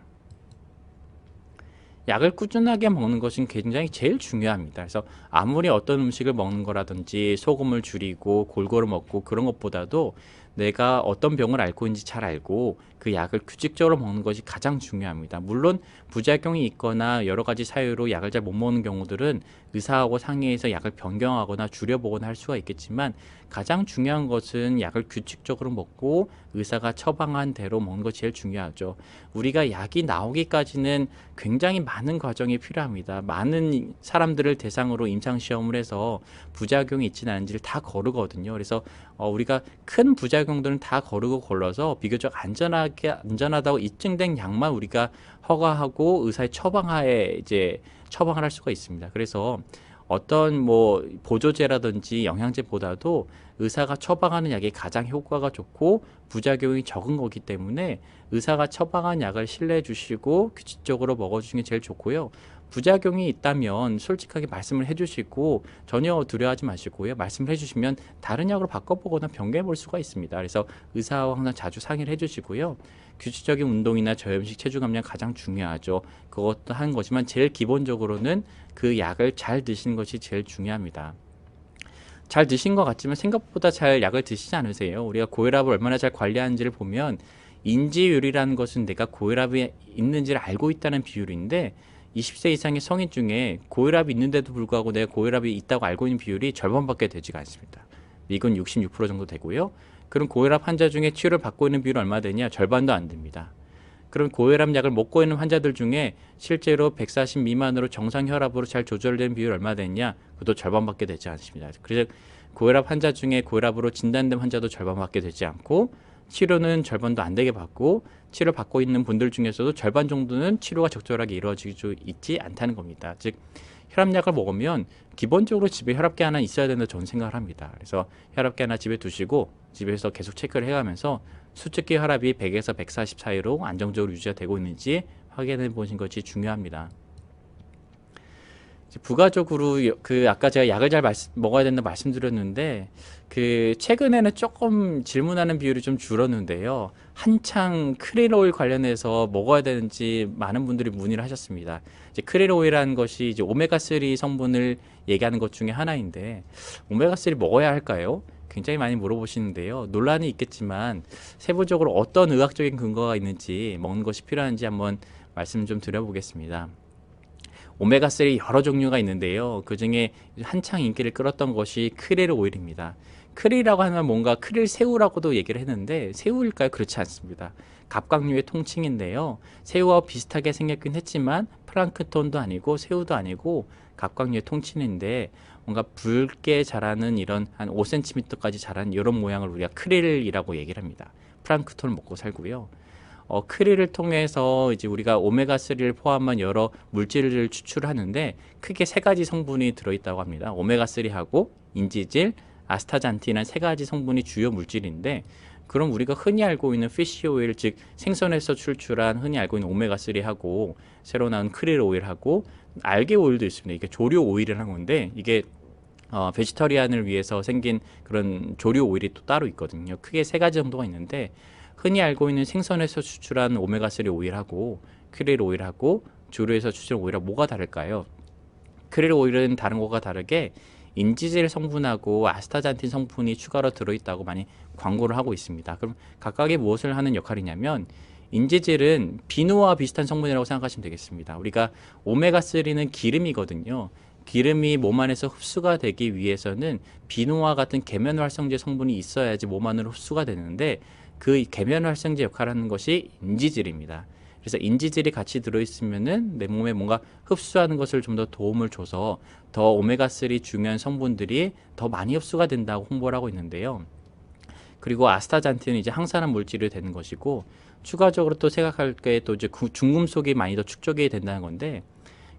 약을 꾸준하게 먹는 것은 굉장히 제일 중요합니다. 그래서 아무리 어떤 음식을 먹는 거라든지 소금을 줄이고 골고루 먹고 그런 것보다도 내가 어떤 병을 앓고 있는지 잘 알고 그 약을 규칙적으로 먹는 것이 가장 중요합니다. 물론 부작용이 있거나 여러 가지 사유로 약을 잘 못 먹는 경우들은 의사하고 상의해서 약을 변경하거나 줄여보거나 할 수가 있겠지만 가장 중요한 것은 약을 규칙적으로 먹고 의사가 처방한 대로 먹는 것이 제일 중요하죠. 우리가 약이 나오기까지는 굉장히 많은 과정이 필요합니다. 많은 사람들을 대상으로 임상시험을 해서 부작용이 있지는 않은지를 다 거르거든요. 그래서 우리가 큰 부작용들은 다 거르고 걸러서 비교적 안전하다고 입증된 약만 우리가 허가하고 의사의 처방하에 이제 처방을 할 수가 있습니다. 그래서 어떤 보조제라든지 영양제보다도 의사가 처방하는 약이 가장 효과가 좋고 부작용이 적은 거기 때문에 의사가 처방한 약을 신뢰해 주시고 규칙적으로 먹어주시는 게 제일 좋고요. 부작용이 있다면 솔직하게 말씀을 해주시고 전혀 두려워하지 마시고요. 말씀을 해주시면 다른 약으로 바꿔보거나 변경해 볼 수가 있습니다. 그래서 의사와 항상 자주 상의를 해주시고요. 규칙적인 운동이나 저염식 체중 감량 가장 중요하죠. 그것도 하는 거지만 제일 기본적으로는 그 약을 잘 드시는 것이 제일 중요합니다. 잘 드신 것 같지만 생각보다 잘 약을 드시지 않으세요. 우리가 고혈압을 얼마나 잘 관리하는지를 보면 인지율이라는 것은 내가 고혈압이 있는지를 알고 있다는 비율인데 20세 이상의 성인 중에 고혈압이 있는데도 불구하고 내가 고혈압이 있다고 알고 있는 비율이 절반밖에 되지가 않습니다. 미국은 66% 정도 되고요. 그럼 고혈압 환자 중에 치료를 받고 있는 비율은 얼마 되냐? 절반도 안 됩니다. 그럼 고혈압 약을 먹고 있는 환자들 중에 실제로 140 미만으로 정상 혈압으로 잘 조절된 비율이 얼마 되냐? 그것도 절반밖에 되지 않습니다. 그래서 고혈압 환자 중에 고혈압으로 진단된 환자도 절반밖에 되지 않고 치료는 절반도 안 되게 받고 치료 받고 있는 분들 중에서도 절반 정도는 치료가 적절하게 이루어지지 있지 않다는 겁니다. 즉 혈압약을 먹으면 기본적으로 집에 혈압계 하나 있어야 된다고 저는 생각을 합니다. 그래서 혈압계 하나 집에 두시고 집에서 계속 체크를 해가면서 수축기 혈압이 100에서 140 사이로 안정적으로 유지가 되고 있는지 확인해 보신 것이 중요합니다. 부가적으로 아까 제가 약을 잘 먹어야 된다 말씀드렸는데 최근에는 조금 질문하는 비율이 좀 줄었는데요. 한창 크릴 오일 관련해서 먹어야 되는지 많은 분들이 문의를 하셨습니다. 이제 크릴 오일이라는 것이 이제 오메가3 성분을 얘기하는 것 중에 하나인데 오메가3 먹어야 할까요? 굉장히 많이 물어보시는데요. 논란이 있겠지만 세부적으로 어떤 의학적인 근거가 있는지 먹는 것이 필요한지 한번 말씀 좀 드려보겠습니다. 오메가3 여러 종류가 있는데요. 그 중에 한창 인기를 끌었던 것이 크릴 오일입니다. 크릴이라고 하면 뭔가 크릴 새우라고도 얘기를 했는데 새우일까요? 그렇지 않습니다. 갑각류의 통칭인데요. 새우와 비슷하게 생겼긴 했지만 플랑크톤도 아니고 새우도 아니고 갑각류의 통칭인데 뭔가 붉게 자라는 이런 한 5cm까지 자란 이런 모양을 우리가 크릴이라고 얘기를 합니다. 플랑크톤을 먹고 살고요. 크릴을 통해서 이제 우리가 오메가3를 포함한 여러 물질을 추출하는데 크게 세 가지 성분이 들어있다고 합니다. 오메가3하고 인지질, 아스타잔틴이라는 세 가지 성분이 주요 물질인데 그럼 우리가 흔히 알고 있는 피쉬 오일, 즉 생선에서 출출한 흔히 알고 있는 오메가3하고 새로 나온 크릴 오일하고 알게 오일도 있습니다. 이게 조류 오일이라는 건데 이게 베지터리안을 위해서 생긴 그런 조류 오일이 또 따로 있거든요. 크게 세 가지 정도가 있는데 흔히 알고 있는 생선에서 추출한 오메가3 오일하고 크릴 오일하고 조류에서 추출한 오일하고 뭐가 다를까요? 크릴 오일은 다른 것과 다르게 인지질 성분하고 아스타잔틴 성분이 추가로 들어있다고 많이 광고를 하고 있습니다. 그럼 각각이 무엇을 하는 역할이냐면 인지질은 비누와 비슷한 성분이라고 생각하시면 되겠습니다. 우리가 오메가3는 기름이거든요. 기름이 몸 안에서 흡수가 되기 위해서는 비누와 같은 계면활성제 성분이 있어야지 몸 안으로 흡수가 되는데 그 계면활성제 역할을 하는 것이 인지질입니다. 그래서 인지질이 같이 들어있으면은 내 몸에 뭔가 흡수하는 것을 좀 더 도움을 줘서 더 오메가3 중요한 성분들이 더 많이 흡수가 된다고 홍보를 하고 있는데요. 그리고 아스타잔틴은 이제 항산화 물질이 되는 것이고 추가적으로 또 생각할 게 또 이제 중금속이 많이 더 축적이 된다는 건데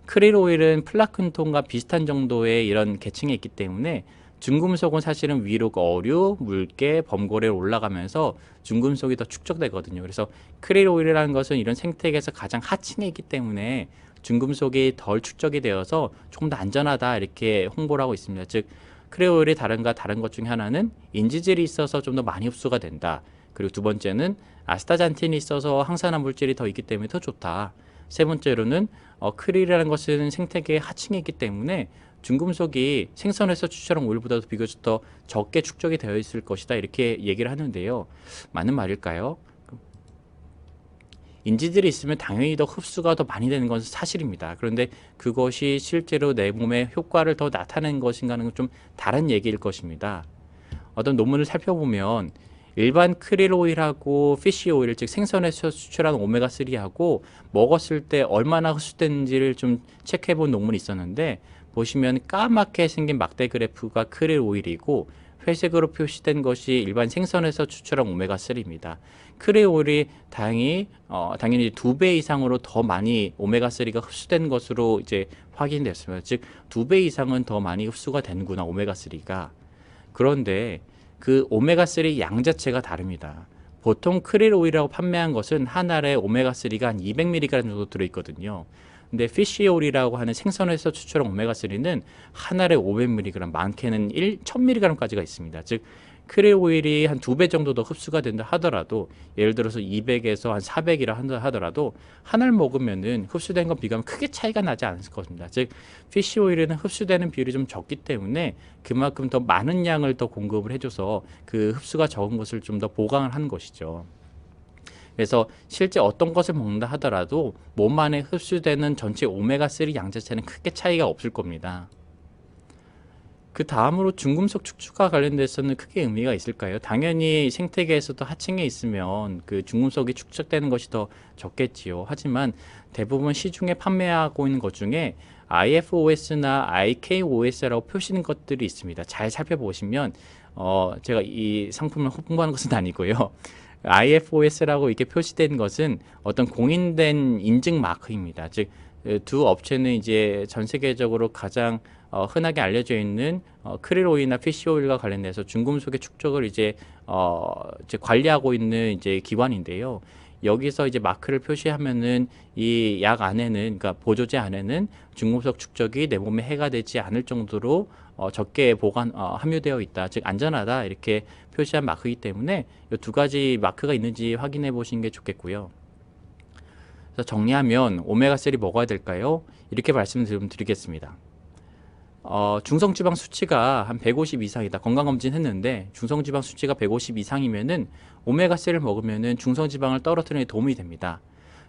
크릴 오일은 플라크톤과 비슷한 정도의 이런 계층에 있기 때문에 중금속은 사실은 위로 어류, 물개, 범고래로 올라가면서 중금속이 더 축적되거든요. 그래서 크릴 오일이라는 것은 이런 생태계에서 가장 하층에 있기 때문에 중금속이 덜 축적이 되어서 조금 더 안전하다 이렇게 홍보를 하고 있습니다. 즉 크릴 오일이 다른 것 중에 하나는 인지질이 있어서 좀 더 많이 흡수가 된다. 그리고 두 번째는 아스타잔틴이 있어서 항산화 물질이 더 있기 때문에 더 좋다. 세 번째로는 크릴이라는 것은 생태계의 하층에 있기 때문에 중금속이 생선에서 추출한 오일보다도 비교적 더 적게 축적이 되어 있을 것이다 이렇게 얘기를 하는데요. 맞는 말일까요? 인지질이 있으면 당연히 더 흡수가 더 많이 되는 것은 사실입니다. 그런데 그것이 실제로 내 몸에 효과를 더 나타내는 것인가는 좀 다른 얘기일 것입니다. 어떤 논문을 살펴보면 일반 크릴 오일하고 피쉬 오일, 즉 생선에서 추출한 오메가3하고 먹었을 때 얼마나 흡수되는지를 좀 체크해 본 논문이 있었는데 보시면 까맣게 생긴 막대 그래프가 크릴 오일이고 회색으로 표시된 것이 일반 생선에서 추출한 오메가3입니다. 크릴 오일이 당연히 2배 이상으로 더 많이 오메가3가 흡수된 것으로 이제 확인됐습니다. 즉 2배 이상은 더 많이 흡수가 되는구나 오메가3가. 그런데 그 오메가3 양 자체가 다릅니다. 보통 크릴 오일이라고 판매한 것은 한 알에 오메가3가 한 200mg 정도 들어있거든요. 근데 피쉬 오일이라고 하는 생선에서 추출한 오메가3는 한 알에 500mg, 많게는 1000mg까지가 있습니다. 즉 크릴 오일이 한 2배 정도 더 흡수가 된다 하더라도 예를 들어서 200에서 한 400이라 하더라도 한 알 먹으면은 흡수된 건 비교하면 크게 차이가 나지 않을 것입니다. 즉 피쉬 오일에는 흡수되는 비율이 좀 적기 때문에 그만큼 더 많은 양을 더 공급을 해줘서 그 흡수가 적은 것을 좀 더 보강을 하는 것이죠. 그래서 실제 어떤 것을 먹는다 하더라도 몸 안에 흡수되는 전체 오메가3 양 자체는 크게 차이가 없을 겁니다. 그 다음으로 중금속 축출과 관련돼서는 크게 의미가 있을까요? 당연히 생태계에서도 하층에 있으면 그 중금속이 축적되는 것이 더 적겠지요. 하지만 대부분 시중에 판매하고 있는 것 중에 IFOS나 IKOS라고 표시는 것들이 있습니다. 잘 살펴보시면 제가 이 상품을 홍보하는 것은 아니고요. IFOS라고 이렇게 표시된 것은 어떤 공인된 인증 마크입니다. 즉 두 업체는 이제 전 세계적으로 가장 흔하게 알려져 있는 크릴 오일이나 피쉬 오일과 관련돼서 중금속의 축적을 이제 관리하고 있는 이제 기관인데요. 여기서 이제 마크를 표시하면은 이 약 안에는, 그러니까 보조제 안에는 중금속 축적이 내 몸에 해가 되지 않을 정도로 적게 함유되어 있다, 즉 안전하다 이렇게 표시한 마크이기 때문에 이 두 가지 마크가 있는지 확인해 보시는 게 좋겠고요. 그래서 정리하면 오메가3 먹어야 될까요? 이렇게 말씀드리겠습니다. 중성지방 수치가 한 150 이상이다. 건강검진 했는데 중성지방 수치가 150 이상이면은 오메가3를 먹으면은 중성지방을 떨어뜨리는 데 도움이 됩니다.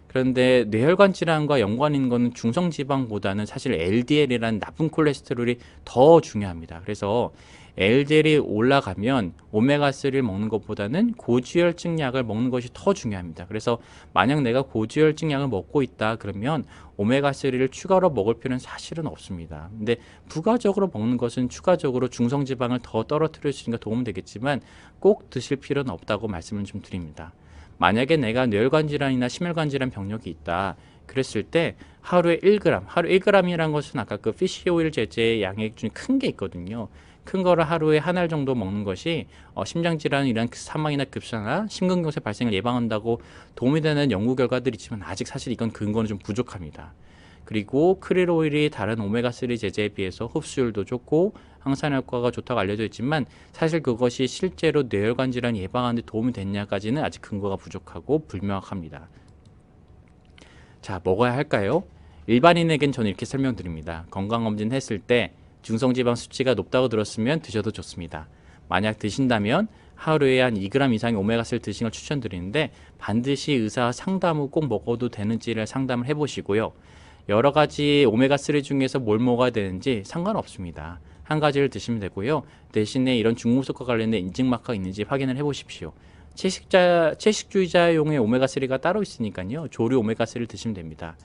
그런데 뇌혈관 질환과 연관 있는 거는 중성지방보다는 사실 LDL이라는 나쁜 콜레스테롤이 더 중요합니다. 그래서 LDL이 올라가면 오메가3를 먹는 것보다는 고지혈증 약을 먹는 것이 더 중요합니다. 그래서 만약 내가 고지혈증 약을 먹고 있다 그러면 오메가3를 추가로 먹을 필요는 사실은 없습니다. 근데 부가적으로 먹는 것은 추가적으로 중성지방을 더 떨어뜨릴 수 있으니까 도움은 되겠지만 꼭 드실 필요는 없다고 말씀을 좀 드립니다. 만약에 내가 뇌혈관 질환이나 심혈관 질환 병력이 있다 그랬을 때 하루에 1g, 하루 1g이라는 것은 아까 그 피쉬 오일 제제의 양액 중에 큰 게 있거든요. 큰 거를 하루에 한 알 정도 먹는 것이 심장질환, 이런 사망이나 급사나 심근경색 발생을 예방한다고 도움이 되는 연구 결과들이 있지만 아직 사실 이건 근거는 좀 부족합니다. 그리고 크릴 오일이 다른 오메가3 제제에 비해서 흡수율도 좋고 항산 효과가 좋다고 알려져 있지만 사실 그것이 실제로 뇌혈관 질환 예방하는 데 도움이 됐냐까지는 아직 근거가 부족하고 불명확합니다. 자, 먹어야 할까요? 일반인에겐 저는 이렇게 설명드립니다. 건강검진 했을 때 중성지방 수치가 높다고 들었으면 드셔도 좋습니다. 만약 드신다면 하루에 한 2g 이상의 오메가3를 드시는 걸 추천드리는데 반드시 의사 상담 후 꼭 먹어도 되는지를 상담을 해보시고요. 여러 가지 오메가3 중에서 뭘 먹어야 되는지 상관없습니다. 한 가지를 드시면 되고요. 대신에 이런 중금속과 관련된 인증마크가 있는지 확인을 해보십시오. 채식주의자용의 오메가3가 따로 있으니까요. 조류 오메가3를 드시면 됩니다.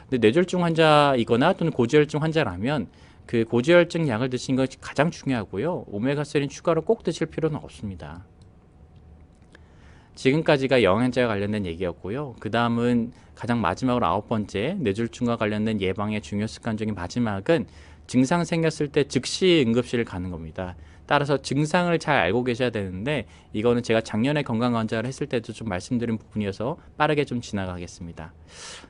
근데 뇌졸중 환자이거나 또는 고지혈증 환자라면 그 고지혈증 약을 드시는 것이 가장 중요하고요. 오메가3는 추가로 꼭 드실 필요는 없습니다. 지금까지가 영양제와 관련된 얘기였고요. 그 다음은 가장 마지막으로 9번째 뇌졸중과 관련된 예방의 중요 습관 중에 마지막은 증상 생겼을 때 즉시 응급실을 가는 겁니다. 따라서 증상을 잘 알고 계셔야 되는데 이거는 제가 작년에 건강관찰을 했을 때도 좀 말씀드린 부분이어서 빠르게 좀 지나가겠습니다.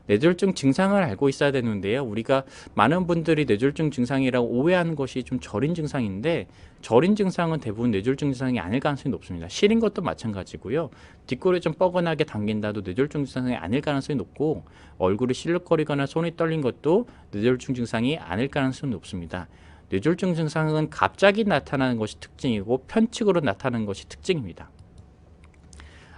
뇌졸중 증상을 알고 있어야 되는데요. 우리가 많은 분들이 뇌졸중 증상이라고 오해하는 것이 좀 절인 증상인데 절인 증상은 대부분 뇌졸중 증상이 아닐 가능성이 높습니다. 시린 것도 마찬가지고요. 뒷골이 좀 뻐근하게 당긴다도 뇌졸중 증상이 아닐 가능성이 높고 얼굴이 실룩거리거나 손이 떨린 것도 뇌졸중 증상이 아닐 가능성이 높습니다. 뇌졸중 증상은 갑자기 나타나는 것이 특징이고 편측으로 나타나는 것이 특징입니다.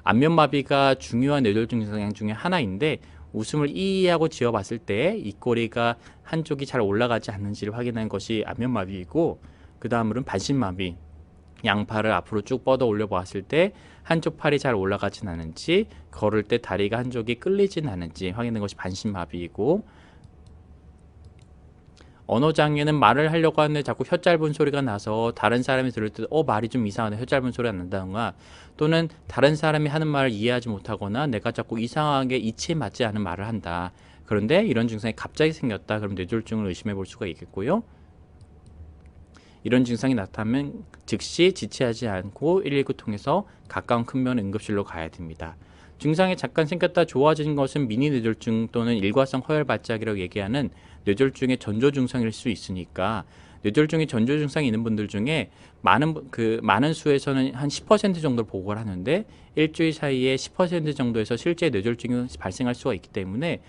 안면마비가 중요한 뇌졸중 증상 중에 하나인데 웃음을 이하고 지어봤을 때 입꼬리가 한쪽이 잘 올라가지 않는지를 확인하는 것이 안면마비이고 그 다음으로는 반신마비, 양팔을 앞으로 쭉 뻗어 올려 보았을 때 한쪽 팔이 잘 올라가진 않은지 걸을 때 다리가 한쪽이 끌리진 않은지 확인하는 것이 반신마비이고 언어장애는 말을 하려고 하는데 자꾸 혀 짧은 소리가 나서 다른 사람이 들을 때 말이 좀 이상하네, 혀 짧은 소리가 난다던가 또는 다른 사람이 하는 말을 이해하지 못하거나 내가 자꾸 이상하게 이치에 맞지 않은 말을 한다. 그런데 이런 증상이 갑자기 생겼다. 그럼 뇌졸중을 의심해 볼 수가 있겠고요. 이런 증상이 나타나면 즉시 지체하지 않고 119 통해서 가까운 큰 병원 응급실로 가야 됩니다. 증상이 잠깐 생겼다 좋아지는 것은 미니 뇌졸중 또는 일과성 허혈 발작이라고 얘기하는 뇌졸중의 전조 증상일 수 있으니까 뇌졸중의 전조 증상이 있는 분들 중에 많은 수에서는 한 10% 정도를 보고를 하는데 일주일 사이에 10% 정도에서 실제 뇌졸중이 발생할 수가 있기 때문에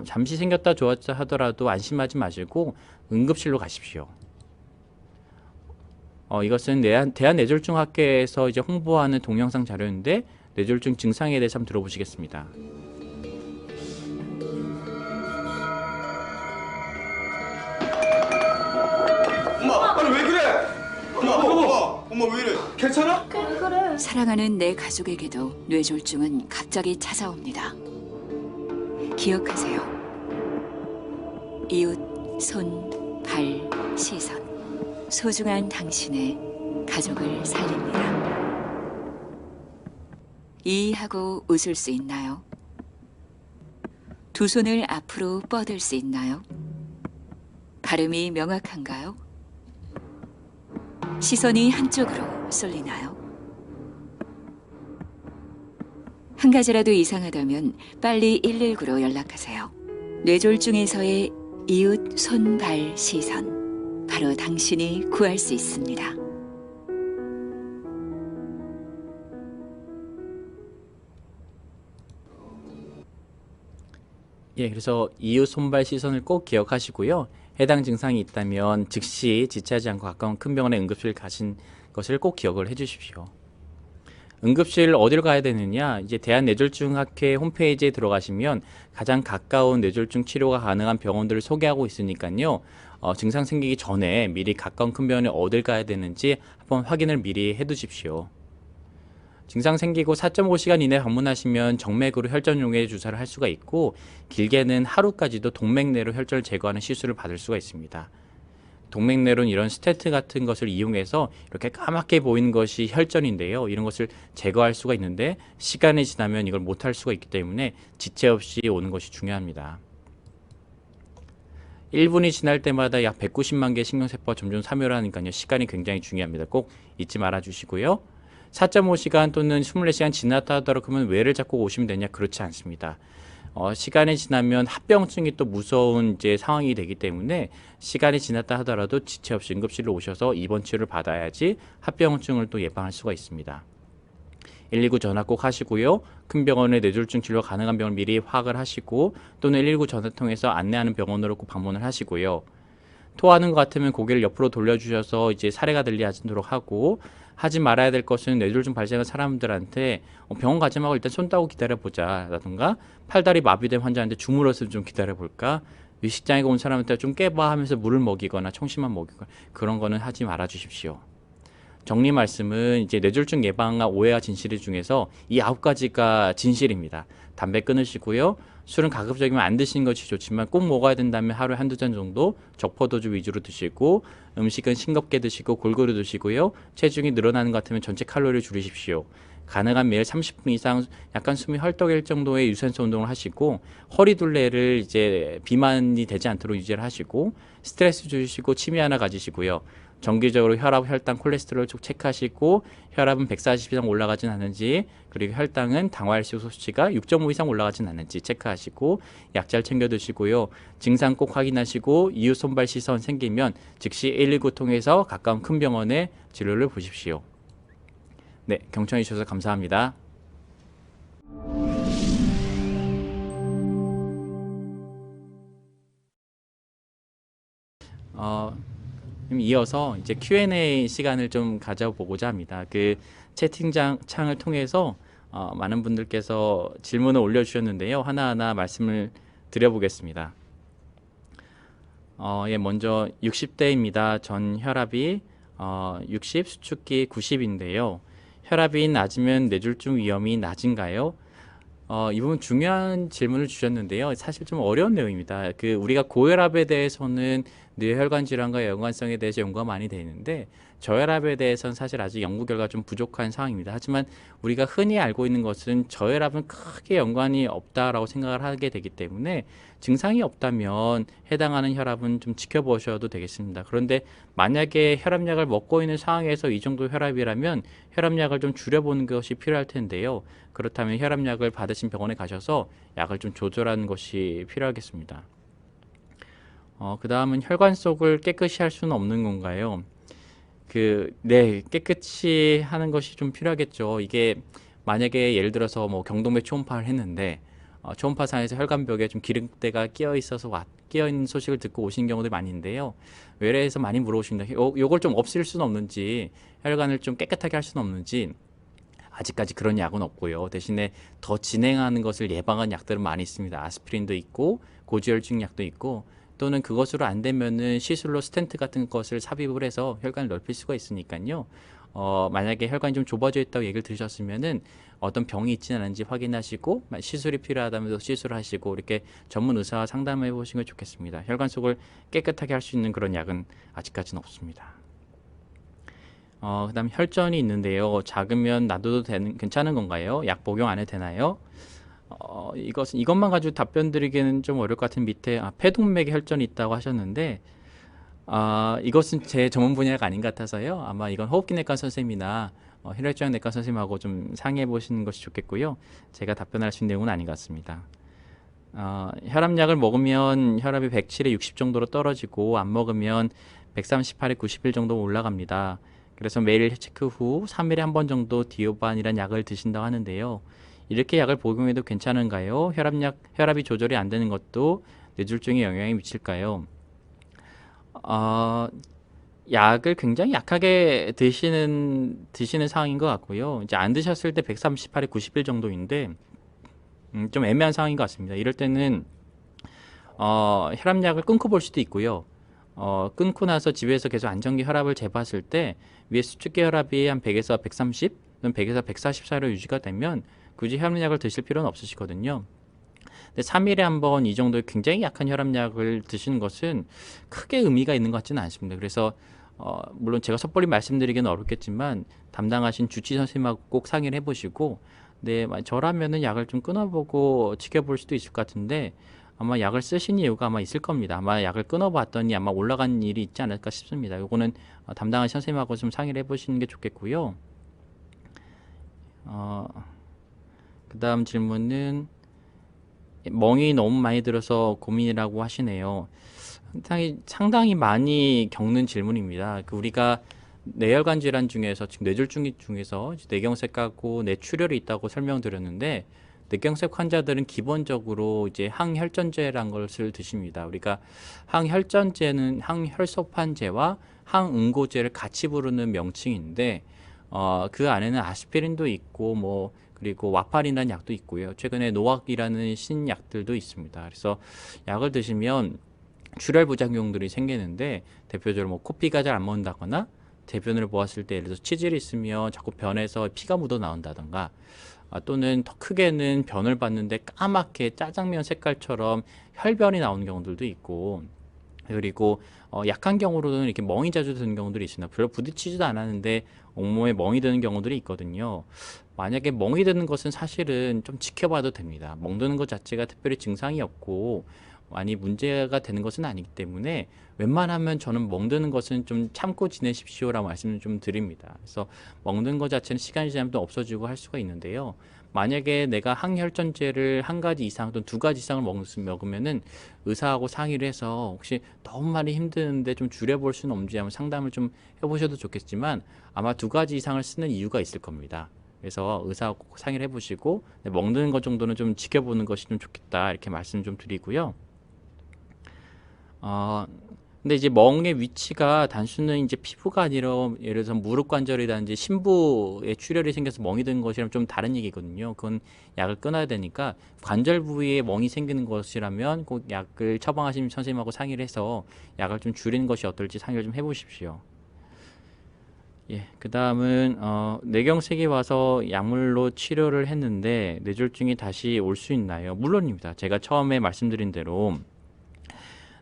잠시 생겼다 좋았다 하더라도 안심하지 마시고 응급실로 가십시오. 이것은 대한뇌졸중학회에서 이제 홍보하는 동영상 자료인데 뇌졸중 증상에 대해서 한번 들어보시겠습니다. 엄마, 아니 왜 그래? 엄마 왜 이래? 괜찮아? 왜 그래? 사랑하는 내 가족에게도 뇌졸중은 갑자기 찾아옵니다. 기억하세요. 이웃, 손, 발, 시선. 소중한 당신의 가족을 살립니다. 이해하고 웃을 수 있나요? 두 손을 앞으로 뻗을 수 있나요? 발음이 명확한가요? 시선이 한쪽으로 쏠리나요? 한 가지라도 이상하다면 빨리 119로 연락하세요. 뇌졸중에서의 이웃, 손, 발, 시선. 바로 당신이 구할 수 있습니다. 그래서 이웃 손발 시선을 꼭 기억하시고요. 해당 증상이 있다면 즉시 지체하지 않고 가까운 큰 병원에 응급실 가신 것을 꼭 기억을 해주십시오. 응급실 어디로 가야 되느냐? 이제 대한뇌졸중학회 홈페이지에 들어가시면 가장 가까운 뇌졸중 치료가 가능한 병원들을 소개하고 있으니까요. 증상 생기기 전에 미리 가까운 큰 병원에 어딜 가야 되는지 한번 확인을 미리 해두십시오. 증상 생기고 4.5시간 이내 방문하시면 정맥으로 혈전용해 주사를 할 수가 있고, 길게는 하루까지도 동맥내로 혈전을 제거하는 시술을 받을 수가 있습니다. 동맥내로는 이런 스테트 같은 것을 이용해서 이렇게 까맣게 보이는 것이 혈전인데요. 이런 것을 제거할 수가 있는데 시간이 지나면 이걸 못할 수가 있기 때문에 지체 없이 오는 것이 중요합니다. 1분이 지날 때마다 약 190만 개의 신경세포가 점점 사멸하니까요. 시간이 굉장히 중요합니다. 꼭 잊지 말아 주시고요. 4.5시간 또는 24시간 지났다 하더라도 그러면 왜를 잡고 오시면 되냐? 그렇지 않습니다. 시간이 지나면 합병증이 또 무서운 이제 상황이 되기 때문에 시간이 지났다 하더라도 지체 없이 응급실로 오셔서 입원 치료를 받아야지 합병증을 또 예방할 수가 있습니다. 119 전화 꼭 하시고요. 큰 병원에 뇌졸중 진료 가능한 병을 미리 파악을 하시고, 또는 119 전화 통해서 안내하는 병원으로 꼭 방문을 하시고요. 토하는 것 같으면 고개를 옆으로 돌려주셔서 이제 사례가 들리도록 하고, 하지 말아야 될 것은 뇌졸중 발생한 사람들한테 병원 가지 말고 일단 손 따고 기다려보자 라든가, 팔다리 마비된 환자한테 주물러서 좀 기다려볼까, 위식장에 온 사람한테 좀 깨봐 하면서 물을 먹이거나 청심환 먹이거나 그런 거는 하지 말아 주십시오. 정리 말씀은 이제 뇌졸중 예방과 오해와 진실 중에서 이 9가지가 진실입니다. 담배 끊으시고요. 술은 가급적이면 안 드시는 것이 좋지만 꼭 먹어야 된다면 하루에 한두 잔 정도 적포도주 위주로 드시고, 음식은 싱겁게 드시고 골고루 드시고요. 체중이 늘어나는 것 같으면 전체 칼로리를 줄이십시오. 가능한 매일 30분 이상 약간 숨이 헐떡일 정도의 유산소 운동을 하시고, 허리 둘레를 이제 비만이 되지 않도록 유지를 하시고, 스트레스 주시고 취미 하나 가지시고요. 정기적으로 혈압, 혈당, 콜레스테롤 쭉 체크하시고, 혈압은 140 이상 올라가진 않은지, 그리고 혈당은 당화혈색 수치가 6.5 이상 올라가진 않은지 체크하시고, 약 잘 챙겨 드시고요. 증상 꼭 확인하시고 이유 손발 시선 생기면 즉시 119 통해서 가까운 큰 병원에 진료를 보십시오. 네, 경청해 주셔서 감사합니다. 이어서 이제 Q&A 시간을 좀 가져보고자 합니다. 그 채팅창 창을 통해서 많은 분들께서 질문을 올려주셨는데요. 하나하나 말씀을 드려보겠습니다. 예, 먼저 60대입니다. 전 혈압이 60, 수축기 90인데요. 혈압이 낮으면 뇌졸중 위험이 낮은가요? 이 부분 중요한 질문을 주셨는데요. 사실 좀 어려운 내용입니다. 우리가 고혈압에 대해서는 뇌혈관 질환과 연관성에 대해서 연구가 많이 되어 있는데, 저혈압에 대해서는 사실 아직 연구 결과가 좀 부족한 상황입니다. 하지만 우리가 흔히 알고 있는 것은 저혈압은 크게 연관이 없다라고 생각을 하게 되기 때문에 증상이 없다면 해당하는 혈압은 좀 지켜보셔도 되겠습니다. 그런데 만약에 혈압약을 먹고 있는 상황에서 이 정도 혈압이라면 혈압약을 좀 줄여보는 것이 필요할 텐데요. 그렇다면 혈압약을 받으신 병원에 가셔서 약을 좀 조절하는 것이 필요하겠습니다. 그 다음은 혈관 속을 깨끗이 할 수는 없는 건가요? 네, 깨끗이 하는 것이 좀 필요하겠죠. 이게 만약에 예를 들어서 뭐 경동맥 초음파를 했는데 초음파상에서 혈관벽에 좀 기름때가 끼어 있는 소식을 듣고 오신 경우도 많이 있는데요. 외래에서 많이 물어보십니다. 요걸 좀 없앨 수는 없는지, 혈관을 좀 깨끗하게 할 수는 없는지. 아직까지 그런 약은 없고요. 대신에 더 진행하는 것을 예방한 약들은 많이 있습니다. 아스피린도 있고 고지혈증 약도 있고, 또는 그것으로 안 되면은 시술로 스텐트 같은 것을 삽입을 해서 혈관을 넓힐 수가 있으니까요. 만약에 혈관이 좀 좁아져 있다고 얘기를 들으셨으면은 어떤 병이 있지는 않은지 확인하시고, 시술이 필요하다면 시술을 하시고, 이렇게 전문 의사와 상담해 보시는 게 좋겠습니다. 혈관 속을 깨끗하게 할 수 있는 그런 약은 아직까지는 없습니다. 그다음 혈전이 있는데요. 작으면 놔둬도 괜찮은 건가요? 약 복용 안 해도 되나요? 이것만 가지고 답변 드리기는 좀 어려울 것 같은 밑에 폐동맥에 혈전이 있다고 하셨는데, 이것은 제 전문 분야가 아닌 것 같아서요. 아마 이건 호흡기내과 선생님이나 혈액종양내과 선생님하고 좀 상의해 보시는 것이 좋겠고요. 제가 답변할 수 있는 내용은 아닌 것 같습니다. 혈압약을 먹으면 혈압이 107에 60 정도로 떨어지고, 안 먹으면 138에 91 정도 올라갑니다. 그래서 매일 체크 후 3일에 한 번 정도 디오반이라는 약을 드신다고 하는데요. 이렇게 약을 복용해도 괜찮은가요? 혈압이 조절이 안 되는 것도 뇌졸중에 영향이 미칠까요? 약을 굉장히 약하게 드시는 상황인 것 같고요. 이제 안 드셨을 때 138에 90일 정도인데 좀 애매한 상황인 것 같습니다. 이럴 때는 혈압약을 끊고 볼 수도 있고요. 끊고 나서 집에서 계속 안정기 혈압을 재봤을 때 위에 수축기 혈압이 한 100에서 130, 또는 100에서 140 사이로 유지가 되면 굳이 혈압약을 드실 필요는 없으시거든요. 근데 3일에 한 번 이 정도의 굉장히 약한 혈압약을 드시는 것은 크게 의미가 있는 것 같지는 않습니다. 그래서 물론 제가 섣불리 말씀드리기는 어렵겠지만 담당하신 주치 선생님하고 꼭 상의를 해보시고, 네, 저라면은 약을 좀 끊어보고 지켜볼 수도 있을 것 같은데 아마 약을 쓰신 이유가 아마 있을 겁니다. 아마 약을 끊어봤더니 아마 올라간 일이 있지 않을까 싶습니다. 요거는 담당하신 선생님하고 좀 상의를 해보시는 게 좋겠고요. 그 다음 질문은 멍이 너무 많이 들어서 고민이라고 하시네요. 상당히 많이 겪는 질문입니다. 우리가 뇌혈관 질환 중에서, 즉 뇌졸중 중에서 뇌경색하고 뇌출혈이 있다고 설명드렸는데, 뇌경색 환자들은 기본적으로 이제 항혈전제라는 것을 드십니다. 우리가 항혈전제는 항혈소판제와 항응고제를 같이 부르는 명칭인데, 그 안에는 아스피린도 있고 그리고 와파린이라는 약도 있고요. 최근에 노악이라는 신약들도 있습니다. 그래서 약을 드시면 출혈 부작용들이 생기는데, 대표적으로 코피가 잘 안 몬다거나, 대변을 보았을 때 예를 들어서 치질이 있으면 자꾸 변에서 피가 묻어 나온다던가, 또는 더 크게는 변을 봤는데 까맣게 짜장면 색깔처럼 혈변이 나오는 경우들도 있고, 그리고 약한 경우로는 이렇게 멍이 자주 드는 경우들이 있습니다. 별로 부딪히지도 않았는데 온몸에 멍이 드는 경우들이 있거든요. 만약에 멍이 드는 것은 사실은 좀 지켜봐도 됩니다. 멍 드는 것 자체가 특별히 증상이 없고 많이 문제가 되는 것은 아니기 때문에 웬만하면 저는 멍 드는 것은 좀 참고 지내십시오라고 말씀을 좀 드립니다. 그래서 멍 드는 것 자체는 시간이 지나면 또 없어지고 할 수가 있는데요. 만약에 내가 항혈전제를 한 가지 이상 또는 두 가지 이상을 먹으면은 의사하고 상의를 해서 혹시 너무 많이 힘드는데 좀 줄여볼 수는 없는지 한번 상담을 좀 해보셔도 좋겠지만, 아마 두 가지 이상을 쓰는 이유가 있을 겁니다. 그래서 의사하고 꼭 상의를 해보시고 먹는 것 정도는 좀 지켜보는 것이 좀 좋겠다, 이렇게 말씀 좀 드리고요. 근데 이제 멍의 위치가 단순히 이제 피부가 아니라 예를 들어서 무릎 관절이라든지 심부에 출혈이 생겨서 멍이 드는 것이랑 좀 다른 얘기거든요. 그건 약을 끊어야 되니까, 관절 부위에 멍이 생기는 것이라면 꼭 약을 처방하신 선생님하고 상의를 해서 약을 좀 줄이는 것이 어떨지 상의를 좀 해보십시오. 예, 그 다음은 뇌경색이 와서 약물로 치료를 했는데 뇌졸중이 다시 올 수 있나요? 물론입니다. 제가 처음에 말씀드린 대로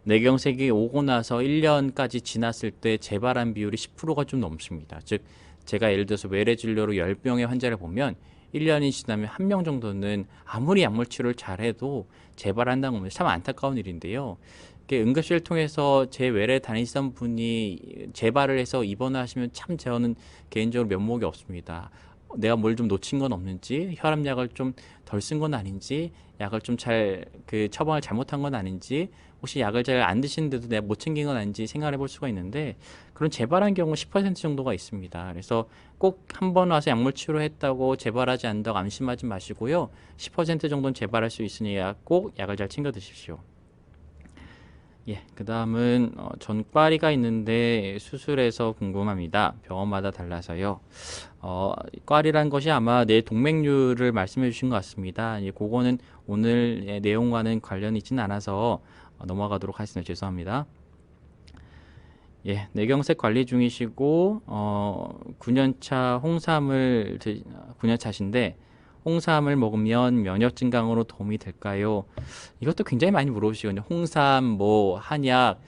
뇌경색이 오고 나서 1년까지 지났을 때 재발한 비율이 10%가 좀 넘습니다. 즉 제가 예를 들어서 외래 진료로 10명의 환자를 보면 1년이 지나면 1명 정도는 아무리 약물 치료를 잘해도 재발한다는 겁니다. 참 안타까운 일인데요. 응급실을 통해서 제 외래 다니시던 분이 재발을 해서 입원을 하시면 참 저는 개인적으로 면목이 없습니다. 내가 뭘 좀 놓친 건 없는지, 혈압약을 좀 덜 쓴 건 아닌지, 약을 좀 잘 처방을 잘못한 건 아닌지, 혹시 약을 잘 안 드시는데도 내가 못 챙긴 건 아닌지 생각해 볼 수가 있는데, 그런 재발한 경우 10% 정도가 있습니다. 그래서 꼭 한 번 와서 약물 치료했다고 재발하지 않는다고 안심하지 마시고요. 10% 정도는 재발할 수 있으니까 꼭 약을 잘 챙겨 드십시오. 예, 그 다음은 전과리가 있는데 수술해서 궁금합니다. 병원마다 달라서요. 과리란 것이 아마 뇌 동맥류를 말씀해 주신 것 같습니다. 그거는 오늘 내용과는 관련이 있지는 않아서 넘어가도록 하겠습니다. 죄송합니다. 예, 뇌경색 관리 중이시고 9년차 9년차신데 홍삼을 먹으면 면역 증강으로 도움이 될까요? 이것도 굉장히 많이 물어보시거든요. 홍삼, 한약,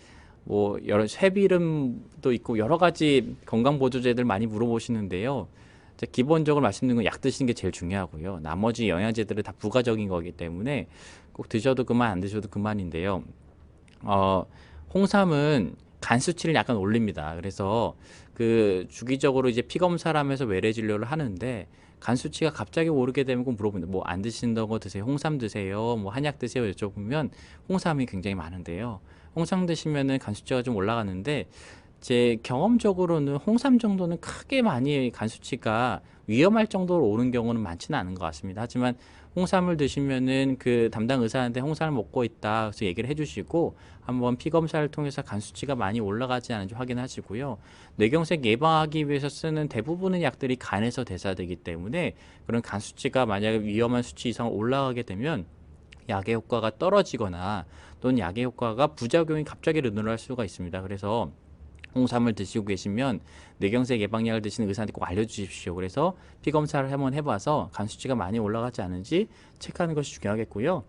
여러 쇠비름도 있고 여러 가지 건강 보조제들 많이 물어보시는데요. 기본적으로 말씀드린 건 약 드시는 게 제일 중요하고요. 나머지 영양제들은 다 부가적인 거기 때문에 꼭 드셔도 그만, 안 드셔도 그만인데요. 홍삼은 간 수치를 약간 올립니다. 그래서 주기적으로 이제 피 검사를 하면서 외래 진료를 하는데, 간 수치가 갑자기 오르게 되면 꼭 물어봅니다. 안 드시는 거 드세요? 홍삼 드세요? 한약 드세요? 여쭤보면 홍삼이 굉장히 많은데요. 홍삼 드시면은 간 수치가 좀 올라가는데, 제 경험적으로는 홍삼 정도는 크게 많이 간 수치가 위험할 정도로 오른 경우는 많지는 않은 것 같습니다. 하지만 홍삼을 드시면은 그 담당 의사한테 홍삼을 먹고 있다 그래서 얘기를 해주시고 한번 피 검사를 통해서 간 수치가 많이 올라가지 않은지 확인하시고요. 뇌경색 예방하기 위해서 쓰는 대부분의 약들이 간에서 대사되기 때문에 그런 간 수치가 만약에 위험한 수치 이상 올라가게 되면 약의 효과가 떨어지거나 또는 약의 효과가 부작용이 갑자기 늘어날 수가 있습니다. 그래서 홍삼을 드시고 계시면 뇌경색 예방약을 드시는 의사한테 꼭 알려주십시오. 그래서 피검사를 한번 해봐서 간 수치가 많이 올라가지 않은지 체크하는 것이 중요하겠고요.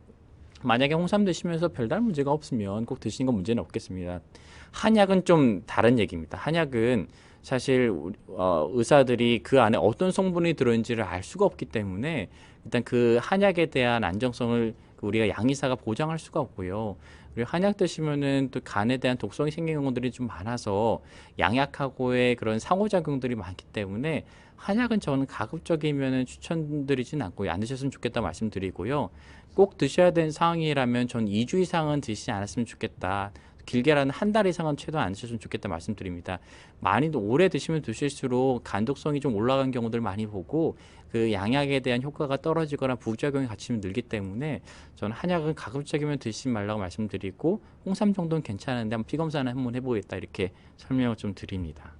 만약에 홍삼 드시면서 별다른 문제가 없으면 꼭 드시는 건 문제는 없겠습니다. 한약은 좀 다른 얘기입니다. 한약은 사실 의사들이 그 안에 어떤 성분이 들어있는지를 알 수가 없기 때문에 일단 그 한약에 대한 안정성을 우리가 양의사가 보장할 수가 없고요. 그리고 한약 드시면은 또 간에 대한 독성이 생기는 경우들이 좀 많아서 양약하고의 그런 상호작용들이 많기 때문에 한약은 저는 가급적이면은 추천드리진 않고요. 안 드셨으면 좋겠다 말씀드리고요. 꼭 드셔야 되는 상황이라면 전 2주 이상은 드시지 않았으면 좋겠다. 길게라는 한 달 이상은 최소한 안 드셨으면 좋겠다 말씀드립니다. 많이 오래 드시면 드실수록 간독성이 좀 올라간 경우들 많이 보고 그 양약에 대한 효과가 떨어지거나 부작용이 같이 늘기 때문에 저는 한약은 가급적이면 드시지 말라고 말씀드리고 홍삼 정도는 괜찮은데 한번 피검사는 한번 해보겠다 이렇게 설명을 좀 드립니다.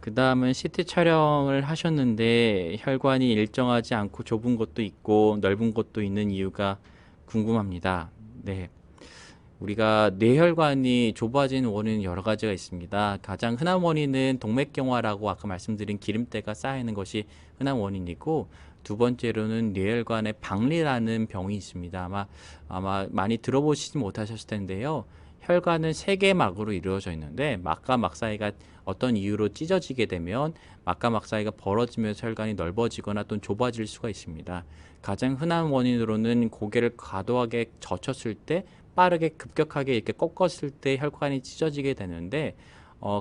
그 다음은 CT 촬영을 하셨는데 혈관이 일정하지 않고 좁은 곳도 있고 넓은 곳도 있는 이유가 궁금합니다. 네. 우리가 뇌혈관이 좁아진 원인은 여러 가지가 있습니다. 가장 흔한 원인은 동맥경화라고 아까 말씀드린 기름때가 쌓이는 것이 흔한 원인이고 두 번째로는 뇌혈관에 박리라는 병이 있습니다. 아마 많이 들어보시지 못하셨을 텐데요. 혈관은 세 개의 막으로 이루어져 있는데 막과 막 사이가 어떤 이유로 찢어지게 되면 막과 막 사이가 벌어지면서 혈관이 넓어지거나 또는 좁아질 수가 있습니다. 가장 흔한 원인으로는 고개를 과도하게 젖혔을 때 빠르게 급격하게 이렇게 꺾었을 때 혈관이 찢어지게 되는데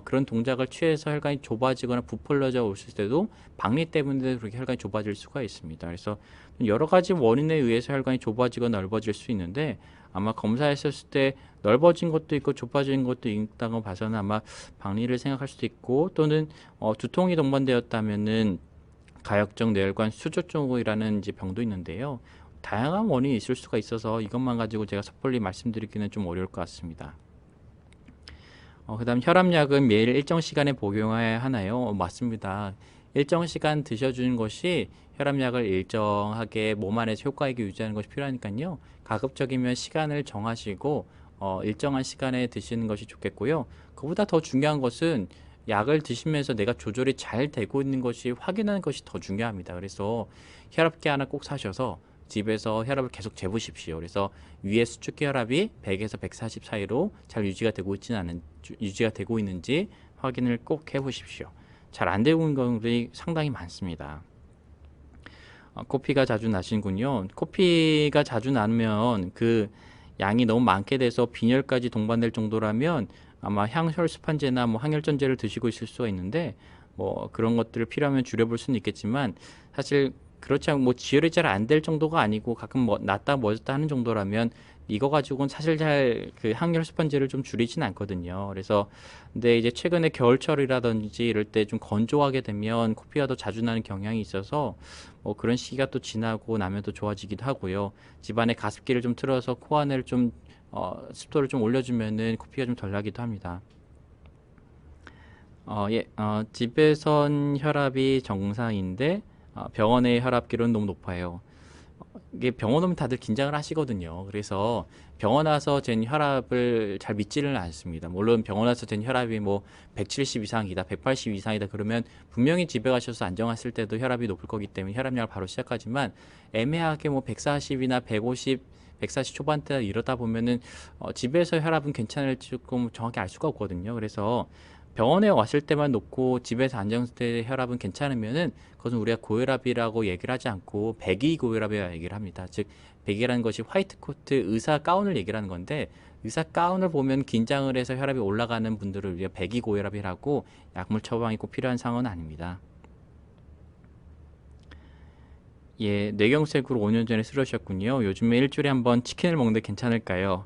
그런 동작을 취해서 혈관이 좁아지거나 부풀려져 오실 때도 박리 때문에 그렇게 혈관이 좁아질 수가 있습니다. 그래서 여러 가지 원인에 의해서 혈관이 좁아지거나 넓어질 수 있는데 아마 검사했었을 때 넓어진 것도 있고 좁아진 것도 있다고 봐서는 아마 박리를 생각할 수도 있고 또는 두통이 동반되었다면은 가역적 뇌혈관 수조증후이라는 이제 병도 있는데요. 다양한 원인이 있을 수가 있어서 이것만 가지고 제가 섣불리 말씀드리기는 좀 어려울 것 같습니다. 그 다음 혈압약은 매일 일정 시간에 복용해야 하나요? 맞습니다. 일정 시간 드셔주는 것이 혈압약을 일정하게 몸 안에서 효과 있게 유지하는 것이 필요하니까요. 가급적이면 시간을 정하시고 일정한 시간에 드시는 것이 좋겠고요. 그보다 더 중요한 것은 약을 드시면서 내가 조절이 잘 되고 있는 것이 확인하는 것이 더 중요합니다. 그래서 혈압계 하나 꼭 사셔서 집에서 혈압을 계속 재보십시오. 그래서 위에 수축기 혈압이 100에서 140 사이로 잘 유지가 되고 있는지 확인을 꼭 해보십시오. 잘 안 되고 있는 경우들이 상당히 많습니다. 코피가 자주 나시는군요. 코피가 자주 나면 그 양이 너무 많게 돼서 빈혈까지 동반될 정도라면 아마 항혈수판제나 항혈전제를 드시고 있을 수가 있는데 그런 것들을 필요하면 줄여볼 수는 있겠지만 사실 그렇지 않고 지혈이 잘 안 될 정도가 아니고 가끔 낫다 멎었다 하는 정도라면 이거 가지고는 사실 잘 그 항혈수판제를 좀 줄이진 않거든요. 그래서 근데 이제 최근에 겨울철이라든지 이럴 때 좀 건조하게 되면 코피가 더 자주 나는 경향이 있어서 그런 시기가 또 지나고 나면 또 좋아지기도 하고요. 집안에 가습기를 좀 틀어서 코 안을 좀 습도를 좀 올려주면은 코피가 좀 덜 나기도 합니다. 집에선 혈압이 정상인데 병원의 혈압 기록은 너무 높아요. 이게 병원 오면 다들 긴장을 하시거든요. 그래서 병원 와서 잰 혈압을 잘 믿지는 않습니다. 물론 병원 와서 잰 혈압이 170 이상이다, 180 이상이다 그러면 분명히 집에 가셔서 안정했을 때도 혈압이 높을 거기 때문에 혈압약을 바로 시작하지만 애매하게 140이나 150, 140 초반대 이러다 보면은 집에서 혈압은 괜찮을지 조금 정확히 알 수가 없거든요. 그래서 병원에 왔을 때만 놓고 집에서 안정했을 때 혈압은 괜찮으면은 그것은 우리가 고혈압이라고 얘기를 하지 않고 배기 고혈압이라고 얘기를 합니다. 즉 배기라는 것이 화이트 코트 의사 가운을 얘기를 하는 건데 의사 가운을 보면 긴장을 해서 혈압이 올라가는 분들을 우리가 배기 고혈압이라고 약물 처방이 꼭 필요한 상황은 아닙니다. 예, 뇌경색으로 5년 전에 쓰러졌군요. 요즘에 일주일에 한 번 치킨을 먹는데 괜찮을까요?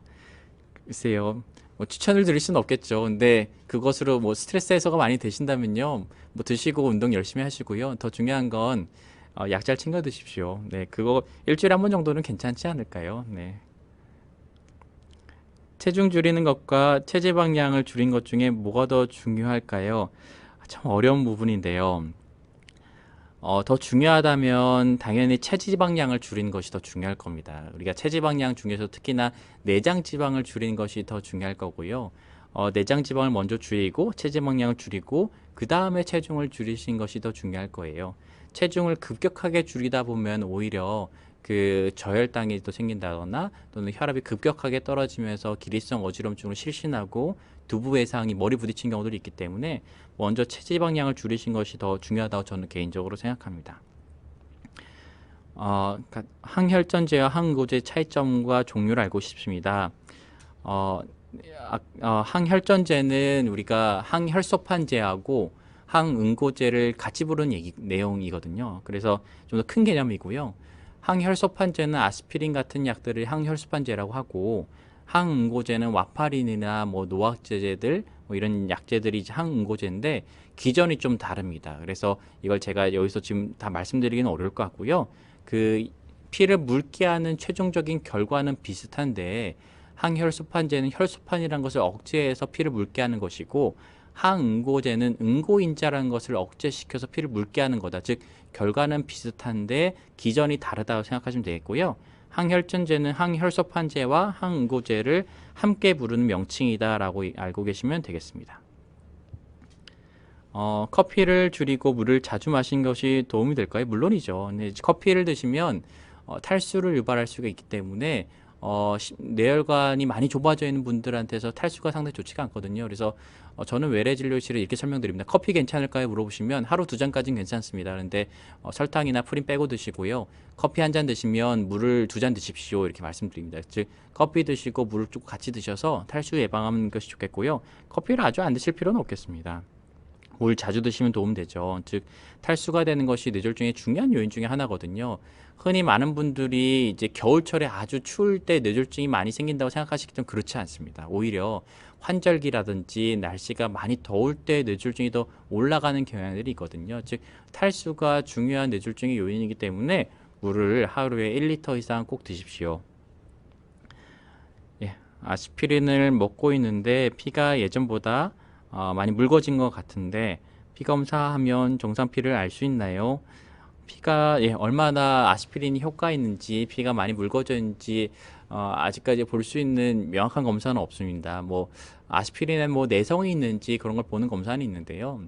글쎄요. 추천을 드릴 수는 없겠죠. 근데 그것으로 스트레스 해소가 많이 되신다면요. 드시고 운동 열심히 하시고요. 더 중요한 건 약 잘 챙겨 드십시오. 네, 그거 일주일에 한 번 정도는 괜찮지 않을까요? 네. 체중 줄이는 것과 체지방량을 줄인 것 중에 뭐가 더 중요할까요? 참 어려운 부분인데요. 더 중요하다면 당연히 체지방량을 줄이는 것이 더 중요할 겁니다. 우리가 체지방량 중에서 특히나 내장 지방을 줄이는 것이 더 중요할 거고요. 내장 지방을 먼저 줄이고 체지방량을 줄이고 그 다음에 체중을 줄이신 것이 더 중요할 거예요. 체중을 급격하게 줄이다 보면 오히려 그 저혈당이 또 생긴다거나 또는 혈압이 급격하게 떨어지면서 기립성 어지럼증으로 실신하고 두부 외상이 머리 부딪힌 경우들이 있기 때문에 먼저 체지방량을 줄이신 것이 더 중요하다고 저는 개인적으로 생각합니다. 항혈전제와 항응고제의 차이점과 종류를 알고 싶습니다. 항혈전제는 우리가 항혈소판제하고 항응고제를 같이 부르는 내용이거든요. 그래서 좀 더 큰 개념이고요. 항혈소판제는 아스피린 같은 약들을 항혈소판제라고 하고 항응고제는 와파린이나 뭐 노악제제들 뭐 이런 약제들이 이제 항응고제인데 기전이 좀 다릅니다. 그래서 이걸 제가 여기서 지금 다 말씀드리기는 어려울 것 같고요. 그 피를 묽게 하는 최종적인 결과는 비슷한데 항혈소판제는 혈소판이라는 것을 억제해서 피를 묽게 하는 것이고 항응고제는 응고인자라는 것을 억제시켜서 피를 묽게 하는 거다. 즉 결과는 비슷한데 기전이 다르다고 생각하시면 되겠고요. 항혈전제는 항혈소판제와 항응고제를 함께 부르는 명칭이다라고 알고 계시면 되겠습니다. 커피를 줄이고 물을 자주 마시는 것이 도움이 될까요? 물론이죠. 근데 커피를 드시면 탈수를 유발할 수가 있기 때문에 뇌혈관이 많이 좁아져 있는 분들한테서 탈수가 상당히 좋지가 않거든요. 그래서 저는 외래진료실에 이렇게 설명드립니다. 커피 괜찮을까요? 물어보시면 하루 2잔까지는 괜찮습니다. 그런데 설탕이나 프린 빼고 드시고요. 커피 한 잔 드시면 물을 2잔 드십시오. 이렇게 말씀드립니다. 즉 커피 드시고 물을 좀 같이 드셔서 탈수 예방하는 것이 좋겠고요. 커피를 아주 안 드실 필요는 없겠습니다. 물 자주 드시면 도움되죠. 즉 탈수가 되는 것이 뇌졸중의 중요한 요인 중에 하나거든요. 흔히 많은 분들이 이제 겨울철에 아주 추울 때 뇌졸중이 많이 생긴다고 생각하시기 때문에 그렇지 않습니다. 오히려 환절기라든지 날씨가 많이 더울 때 뇌졸중이 더 올라가는 경향들이 있거든요. 즉 탈수가 중요한 뇌졸중의 요인이기 때문에 물을 하루에 1리터 이상 꼭 드십시오. 예, 아스피린을 먹고 있는데 피가 예전보다 많이 묽어진 것 같은데 피 검사하면 정상피를 알 수 있나요? 피가 얼마나 아스피린이 효과 있는지 피가 많이 묽어져 있는지 아직까지 볼 수 있는 명확한 검사는 없습니다. 뭐 아스피린에 뭐 내성이 있는지 그런 걸 보는 검사는 있는데요.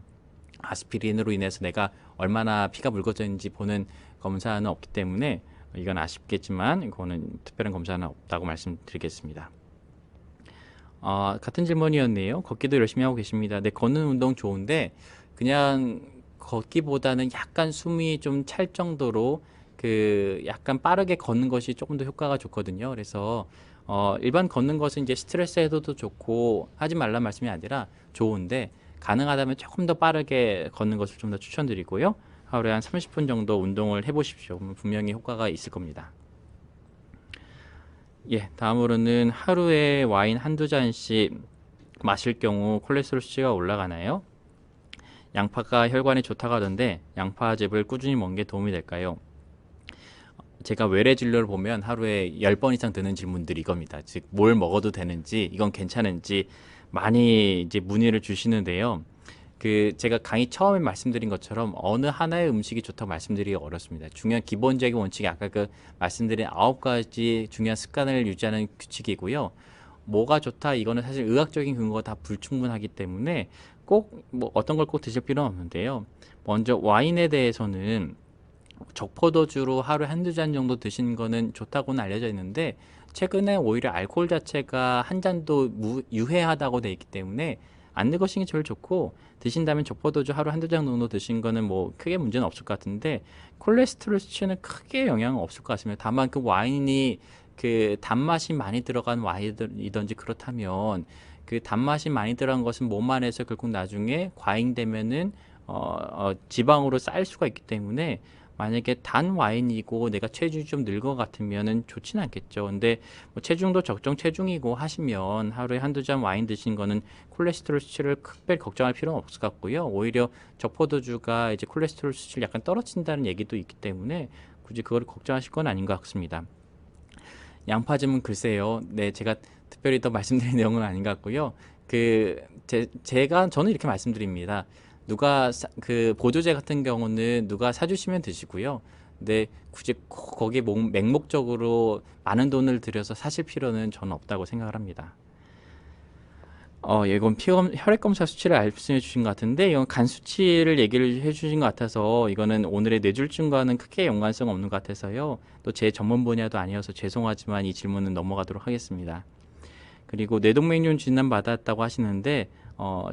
아스피린으로 인해서 내가 얼마나 피가 묽어져 있는지 보는 검사는 없기 때문에 이건 아쉽겠지만 이거는 특별한 검사는 없다고 말씀드리겠습니다. 같은 질문이었네요. 걷기도 열심히 하고 계십니다. 네, 걷는 운동 좋은데 그냥 걷기보다는 약간 숨이 좀 찰 정도로 그 약간 빠르게 걷는 것이 조금 더 효과가 좋거든요. 그래서 일반 걷는 것은 이제 스트레스 해소도 좋고 하지 말란 말씀이 아니라 좋은데 가능하다면 조금 더 빠르게 걷는 것을 좀 더 추천드리고요. 하루에 한 30분 정도 운동을 해보십시오. 그러면 분명히 효과가 있을 겁니다. 예, 다음으로는 하루에 와인 한두 잔씩 마실 경우 콜레스테롤 수치가 올라가나요? 양파가 혈관에 좋다고 하던데 양파즙을 꾸준히 먹는 게 도움이 될까요? 제가 외래 진료를 보면 하루에 10번 이상 드는 질문들이 이겁니다. 즉, 뭘 먹어도 되는지, 이건 괜찮은지 많이 이제 문의를 주시는데요. 제가 강의 처음에 말씀드린 것처럼 어느 하나의 음식이 좋다고 말씀드리기 어렵습니다. 중요한 기본적인 원칙이 아까 말씀드린 9가지 중요한 습관을 유지하는 규칙이고요. 뭐가 좋다 이거는 사실 의학적인 근거가 다 불충분하기 때문에 꼭 뭐 어떤 걸 꼭 드실 필요는 없는데요. 먼저 와인에 대해서는 적포도주로 하루에 한두 잔 정도 드시는 거는 좋다고는 알려져 있는데 최근에 오히려 알코올 자체가 한 잔도 유해하다고 돼 있기 때문에 안 드시는 게 제일 좋고 드신다면 적포도주 하루 한두 잔 정도 드신 거는 뭐 크게 문제는 없을 것 같은데 콜레스테롤 수치는 크게 영향은 없을 것 같습니다. 다만 그 와인이 그 단맛이 많이 들어간 와인이든지 그렇다면 그 단맛이 많이 들어간 것은 몸 안에서 결국 나중에 과잉되면은 지방으로 쌓일 수가 있기 때문에 만약에 단 와인이고 내가 체중이 좀 늘 것 같으면은 좋지는 않겠죠. 근데 뭐 체중도 적정 체중이고 하시면 하루에 한두 잔 와인 드신 거는 콜레스테롤 수치를 특별히 걱정할 필요는 없을 것 같고요. 오히려 저포도주가 이제 콜레스테롤 수치를 약간 떨어진다는 얘기도 있기 때문에 굳이 그걸 걱정하실 건 아닌 것 같습니다. 양파즙은 글쎄요. 네, 제가 특별히 더 말씀드릴 내용은 아닌 것 같고요. 저는 이렇게 말씀드립니다. 그 보조제 같은 경우는 누가 사주시면 드시고요. 근데 굳이 거기에 맹목적으로 많은 돈을 들여서 사실 필요는 저는 없다고 생각을 합니다. 이건 혈액 검사 수치를 말씀해 주신 것 같은데 이건 간 수치를 얘기를 해 주신 것 같아서 이거는 오늘의 뇌졸중과는 크게 연관성 없는 것 같아서요. 또 제 전문 분야도 아니어서 죄송하지만 이 질문은 넘어가도록 하겠습니다. 그리고 뇌동맥류 진단 받았다고 하시는데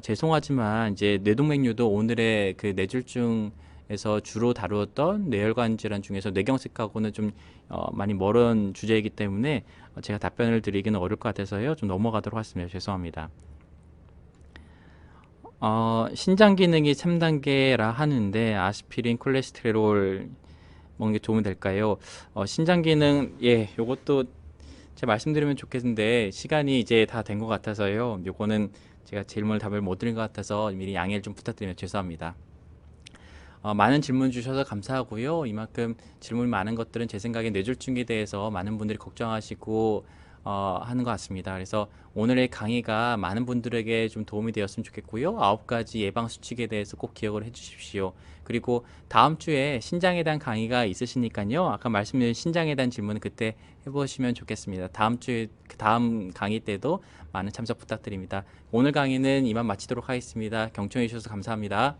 죄송하지만 이제 뇌동맥류도 오늘의 그 뇌졸중에서 주로 다루었던 뇌혈관 질환 중에서 뇌경색하고는 좀 많이 멀은 주제이기 때문에 제가 답변을 드리기는 어려울 것 같아서요. 좀 넘어가도록 하겠습니다. 죄송합니다. 신장 기능이 3단계라 하는데 아스피린, 콜레스테롤 먹는 게 도움이 될까요? 신장 기능, 예, 요것도 제가 말씀드리면 좋겠는데 시간이 이제 다 된 것 같아서요. 요거는 제가 질문을 답을 못 드린 것 같아서 미리 양해를 좀 부탁드리면 죄송합니다. 많은 질문 주셔서 감사하고요. 이만큼 질문이 많은 것들은 제 생각에 뇌졸중에 대해서 많은 분들이 걱정하시고 하는 것 같습니다. 그래서 오늘의 강의가 많은 분들에게 좀 도움이 되었으면 좋겠고요. 9가지 예방 수칙에 대해서 꼭 기억을 해주십시오. 그리고 다음 주에 신장에 대한 강의가 있으시니까요. 아까 말씀드린 신장에 대한 질문은 그때 해보시면 좋겠습니다. 다음 주에 다음 강의 때도 많은 참석 부탁드립니다. 오늘 강의는 이만 마치도록 하겠습니다. 경청해 주셔서 감사합니다.